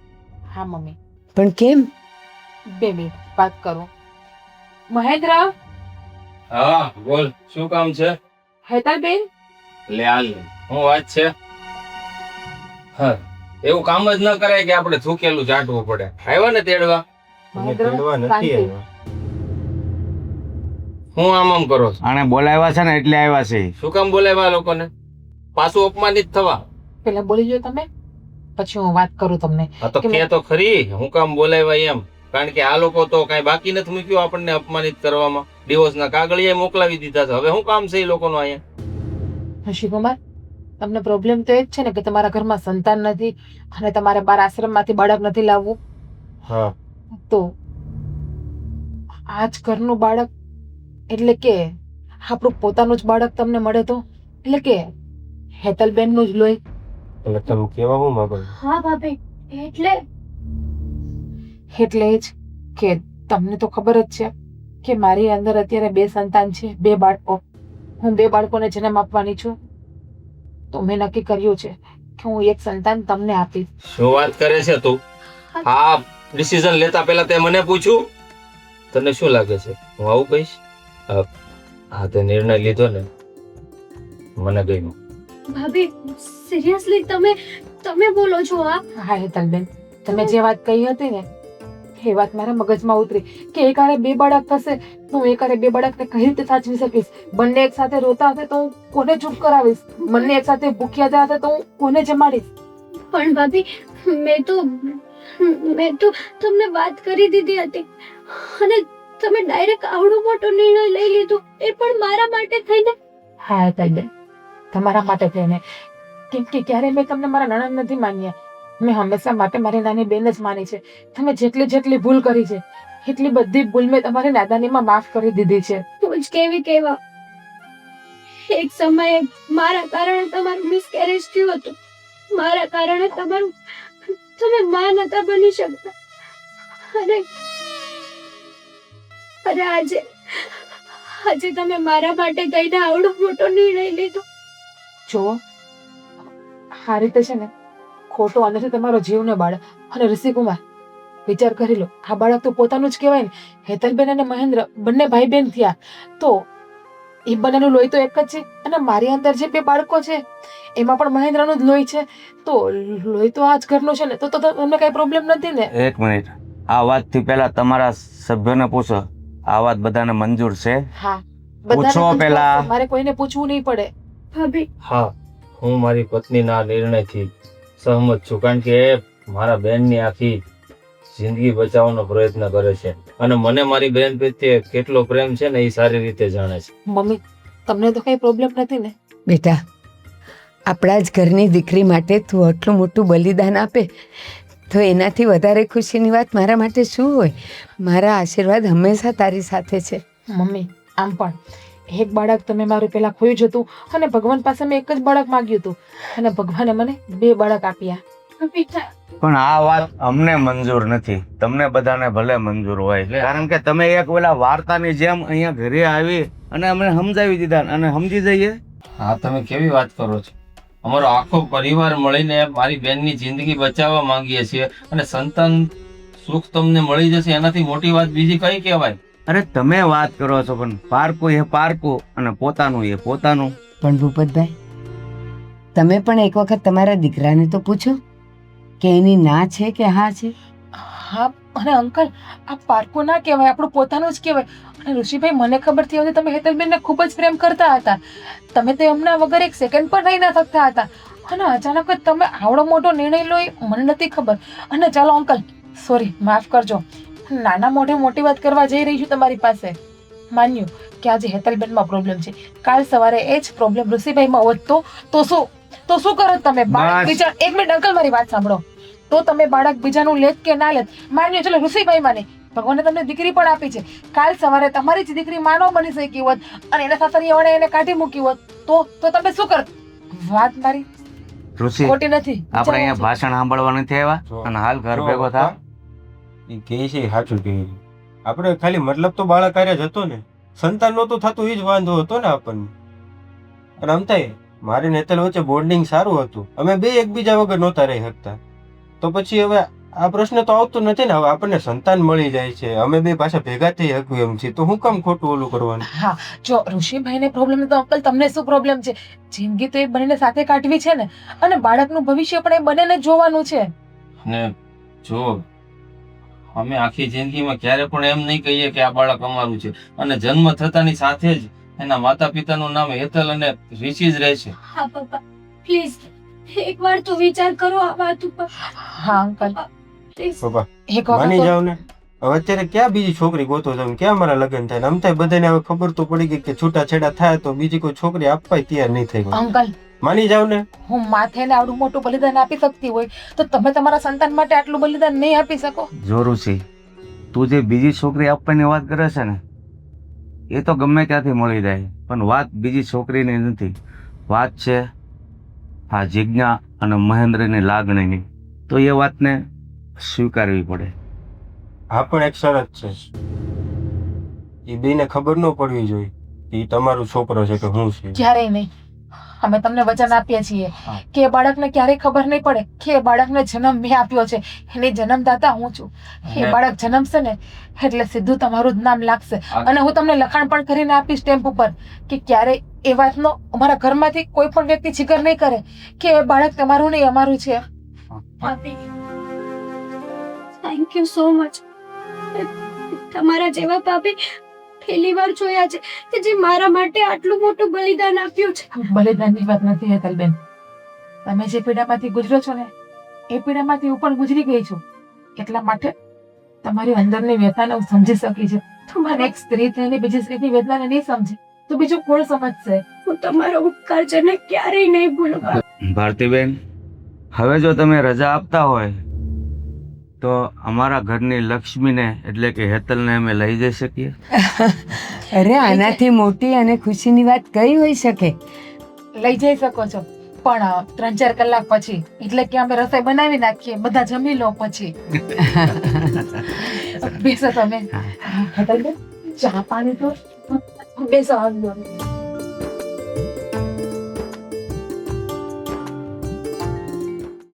હા મમ્મી, પણ કેમ? 2 મિનિટ વાત કરું. મહેન્દ્ર, હા બોલ, શું કામ છે? હેતલબેન, લે હાલ, શું વાત છે? હા, એવું કામ જ ન કરાય કે આપણે થૂકેલું ચાટવું પડે. આવ્યા ને તેડવા? અમે મહેન્દ્ર, તેડવા નથી શાંતિ. આવ્યા. હું આમ કરો છો? આને બોલાવ્યા છે ને એટલે આવ્યા છે. શું કામ બોલાવ્યા આ લોકોને? પાછું અપમાનિત થવા? પેલા બોલી જો તમે, પછી હું વાત કરું તમને. આ તો કે તો ખરી, હું કામ બોલાવ્યા એમ. કારણ કે આ લોકો તો કઈ બાકી નથી મૂક્યું આપણને અપમાનિત કરવામાં. ડિવોર્સના કાગળિયા મોકલાવી દીધા છે. હવે શું કામ છે એ લોકોનો અહીંયા? શિવકુમાર, તમને પ્રોબ્લેમ તો એ જ છે ને કે તમારા ઘરમાં સંતાન નથી અને તમારે બાર આશ્રમમાંથી બાળક નથી લાવવું. હા. તો આજ ઘરનું બાળક એટલે કે આપણું પોતાનું જ બાળક તમને મળે તો, એટલે કે હેતલબેનનું જ લોહી. એટલે તમે કેવા હું માંગો છો? હા ભાભી, એટલે એટલે જ કે તમને તો ખબર જ છે કે મારી અંદર અત્યારે 2 સંતાન છે, 2 બાળકો. હું 2 બાળકોને જન્મ આપવાની છું. તો મેં નક્કી કર્યું છે કે હું એક સંતાન તમને આપીશ. શું વાત કરે છે તું? આ ડિસિઝન લેતા પહેલા તે મને પૂછ્યું? તને શું લાગે છે હું આવું કહીશ? હા, તે નિર્ણય લીધો ને, મને ગમ્યું. ભાભી સિરિયસલી તમે બોલો છો આ? હા હેતલબેન, તમે જે વાત કહી હતી ને એ વાત મારા મગજમાં ઉતરી કે એકારે બે બાળક થશે તો હું એકારે બે બાળકને કઈ રીતે સાચવી શકીશ? બંને એક સાથે રોતા હશે તો હું કોને ચૂપ કરાવીશ? બંને એક સાથે ભૂખ્યા હશે તો હું કોને જમાડીશ? પણ ભાભી, મેં તો તમને વાત કરી દીધી હતી અને તમે ડાયરેક્ટ આવડો મોટો નિર્ણય લઈ લીધો, એ પણ મારા માટે થઈને. હા હેતલબેન, તમારા માટે થઈને. કેમ કે ક્યારે મેં તમને મારા નણંદ નથી માન્યા. મેં હંમેશા માટે મારી નાની બેન જ માની છે. તમે જેટલી ભૂલ કરી છે એટલી બધી ભૂલ મેં તમારી નાદાનીમાં માફ કરી દીધી છે. તું જ કેવા એક સમયે મારા કારણે તમારું મિસકેરેજ થયું હતું, મારા કારણે તમે માં નતા બની શકતા અને આજે તમે મારા માટે કહીને આવડો મોટો નિર્ણય લીધો. જો આ રીતે છે ને ખોટો અંદરથી તમારો જીવ ને બાળક. અને ઋષિકુમાર, વિચાર કરી લો, આ બાળક તો પોતાનું જ કહેવાય ને. હેતલબેન અને મહેન્દ્ર બંને ભાઈ બહેન થયા તો એ બંનેનું લોહી તો એક જ છે. અને મારી અંદર જે બે બાળકો છે એમાં પણ મહેન્દ્રનું જ લોહી છે. તો લોહી તો આ જ ઘરનું છે ને, તો તમને કઈ પ્રોબ્લેમ નથી ને? એક મિનિટ, આ વાતથી પહેલા તમારા સભ્યોને પૂછો, આ વાત બધાને મંજૂર છે? હા, પૂછો બધાને પહેલા. મારે કોઈને પૂછવું નહીં પડે. ભાભી, હા, હું મારી પત્નીના આ નિર્ણયથી સહમત છું, કારણ કે એ મારા બહેનની આખી જિંદગી બચાવવાનો પ્રયત્ન કરે છે અને મને મારી બહેન પ્રત્યે કેટલો પ્રેમ છે ને એ સારી રીતે જાણે છે. મમ્મી, તમને તો કઈ પ્રોબ્લેમ નથી ને? બેટા, આપણા જ ઘરની દીકરી માટે તું આટલું મોટું બલિદાન આપે તો એનાથી વધારે ખુશીની વાત મારા માટે શું હોય? મારા આશીર્વાદ હંમેશા તારી સાથે છે. મમ્મી, આમ પણ એક બાળક તમે મારું પેલા ખોયું જ હતું અને ભગવાન પાસે મેં એક જ બાળક માંગ્યું હતું અને ભગવાને મને બે બાળક આપ્યા. ભાભી, પણ આ વાત અમને મંજૂર નથી. તમને બધાને ભલે મંજૂર હોય, કારણ કે તમે એક ઓલા વાર્તાની જેમ અહીંયા ઘરે આવી અને અમને સમજાવી દીધા અને સમજી જઈએ. હા, તમે કેવી વાત કરો છો? અમારો આખો પરિવાર મળીને મારી બહેનની જિંદગી બચાવવા માંગીએ છીએ અને સંતાન સુખ તમને મળી જશે, એનાથી મોટી વાત બીજી કઈ કહેવાય? અરે તમે વાત કરો છો, પણ પારકું એ પારકું અને પોતાનું એ પોતાનું. પણ ભૂપતભાઈ, તમે પણ એક વખત તમારા દીકરાને તો પૂછો કે એની ના છે કે હા છે. હા, અને અંકલ, આ પારકું ના કહેવાય, આપણું પોતાનું જ કહેવાય. અને ઋષિભાઈ, મને ખબર થઈ હતી તમે હેતલબેનને ખૂબ જ પ્રેમ કરતા હતા. તમે તો એમના વગર એક સેકન્ડ પણ રહી ના શકતા હતા અને અચાનક જ તમે આવડો મોટો નિર્ણય લો એ મને નથી ખબર. અને ચાલો અંકલ, સોરી, માફ કરજો, નાના મોઢે મોટી વાત કરવા જઈ રહી છું તમારી પાસે. માન્યું કે આજે હેતલબેનમાં પ્રોબ્લેમ છે, કાલ સવારે એ જ પ્રોબ્લેમ ઋષિભાઈમાં હોત તો શું કરત તમે? બાળક બીજા, એક મિનિટ અંકલ, મારી વાત સાંભળો. તો તમે બાળક બીજાનું લેત કે ના લેત? માન્યો ચલો ઋષિભાઈમાં નહીં, ભગવાને તમને દીકરી પણ આપી છે. કાલ સવારે તમારી જ દીકરી માનવ બની શકી હોત અને એના સાસરિયાવાળાએ એને કાઢી મૂકી હોત તો તમે શું કરત? વાત મારી ઋષિ, ખોટી નથી. આપણે અહીંયા ભાષણ સાંભળવા નથી આવ્યા અને હાલ ઘર ભેગો થા. એ કહે છે સાચું કહે છે. આપણે ખાલી મતલબ તો બાળક હારે જ હતો ને, સંતાન નહોતું થતું એ જ વાંધો હતો ને આપણને. અને આમ થાય મારી નેતલ વચ્ચે બોન્ડિંગ સારું હતું, અમે બે એકબીજા વગર નહોતા રહી શકતા. તો પછી હવે આ પ્રશ્ન તો આવતો નથી ને. હવે આપણને સંતાન મળી જાય છે, અમે બે પાછા ભેગા થઈ શકીએ એમ છે, તો હું કામ ખોટું ઓલું કરવાનું? હા, જો ઋષિભાઈને પ્રોબ્લેમ તો અંકલ તમને શું પ્રોબ્લેમ છે? જિંદગી તો એ બંનેને સાથે કાઢવી છે ને, અને બાળકનું ભવિષ્ય પણ એ બંનેને જોવાનું છે. અને જો અમે આખી જિંદગીમાં ક્યારે પણ એમ નહીં કહીએ કે આ બાળક અમારું છે, અને જન્મ થતાની સાથે જ એના માતા પિતાનું નામ હેતલ અને ઋષિ જ રહેશે. હા પપ્પા, પ્લીઝ એકવાર તો વિચાર કરો આ વાત ઉપર. હા અંકલ, પ્લીઝ. પપ્પા એક માની વખત જાવ ને. હવે અત્યારે ક્યાં બીજી છોકરી ગોતો છો? ક્યાં મારા લગ્ન થાય? આમ થાય બધાને હવે ખબર તો પડી ગઈ કે છૂટાછેડા થાય તો બીજી કોઈ છોકરી આપવાય તૈયાર નહીં થઈ ગઈ. અંકલ, માની જાવ ને. હું માથેને આવડું મોટું બલિદાન આપી શકતી હોય તો તમે તમારા સંતાન માટે આટલું બલિદાન નહીં આપી શકો? જો ઋષિ, તું જે બીજી છોકરી આપવાની વાત કરે છે ને, એ તો ગમે ત્યાંથી મળી જાય, પણ વાત બીજી છોકરીની નથી. વાત છે આ જિજ્ઞા અને મહેન્દ્રની લાગણીની. તો એ વાતને સ્વીકારવી પડે. હા, પણ એક શરત છે. એ બેને ખબર ન પડવી જોઈએ કે ઈ તમારો છોકરો છે કે હું છે. ક્યારેય નહીં. અમે તમને વચન આપીએ છીએ કે એ બાળકને ક્યારેય ખબર નહીં પડે કે એ બાળકને જન્મ મેં આપ્યો છે, એની જન્મદાતા હું છું. એ બાળક જન્મશે ને એટલે સીધું તમારું જ નામ લાગશે અને હું તમને લખાણ પણ કરીને આપીશ સ્ટેમ્પ ઉપર કે ક્યારેય એ વાતનો અમારા ઘરમાંથી કોઈ પણ વ્યક્તિ જિકર નહીં કરે કે એ બાળક તમારું નહીં અમારું છે. ભાભી, થેન્ક યુ સો મચ. તમારા જેવા ભાભી પહેલી વાર જોયા છે કે જે મારા માટે આટલું મોટું બલિદાન આપ્યું છે. બલિદાનની વાત નથી હેતલબેન. તમે જે પીડામાંથી ગુજરો છો ને એ પીડામાંથી હું પણ ગુજરી ગઈ છું. એટલા માટે તમારી અંદરની વેદનાને હું સમજી શકી છું. તમારે એક સ્ત્રી થઈને બીજી સ્ત્રીની વેદનાને નહીં સમજે તો બીજું કોણ સમજશે? હું તમારો ઉપકાર છે ને ક્યારેય નહીં ભૂલું. ભારતીબેન, હવે જો તમે રજા આપતા હોય તો અમારા ઘરની લક્ષ્મીને એટલે કે હેતલને અમે લઈ જઈ શકીએ. અરે આનાથી મોટી અને ખુશીની વાત કઈ હોઈ શકે? લઈ જઈ શકો છો, પણ 3-4 કલાક પછી, એટલે કે અમે રસોઈ બનાવી નાખીએ, બધા જમી લો પછી. બેસો તમે. હેતલબેન, ચા પાણી તો બેસો.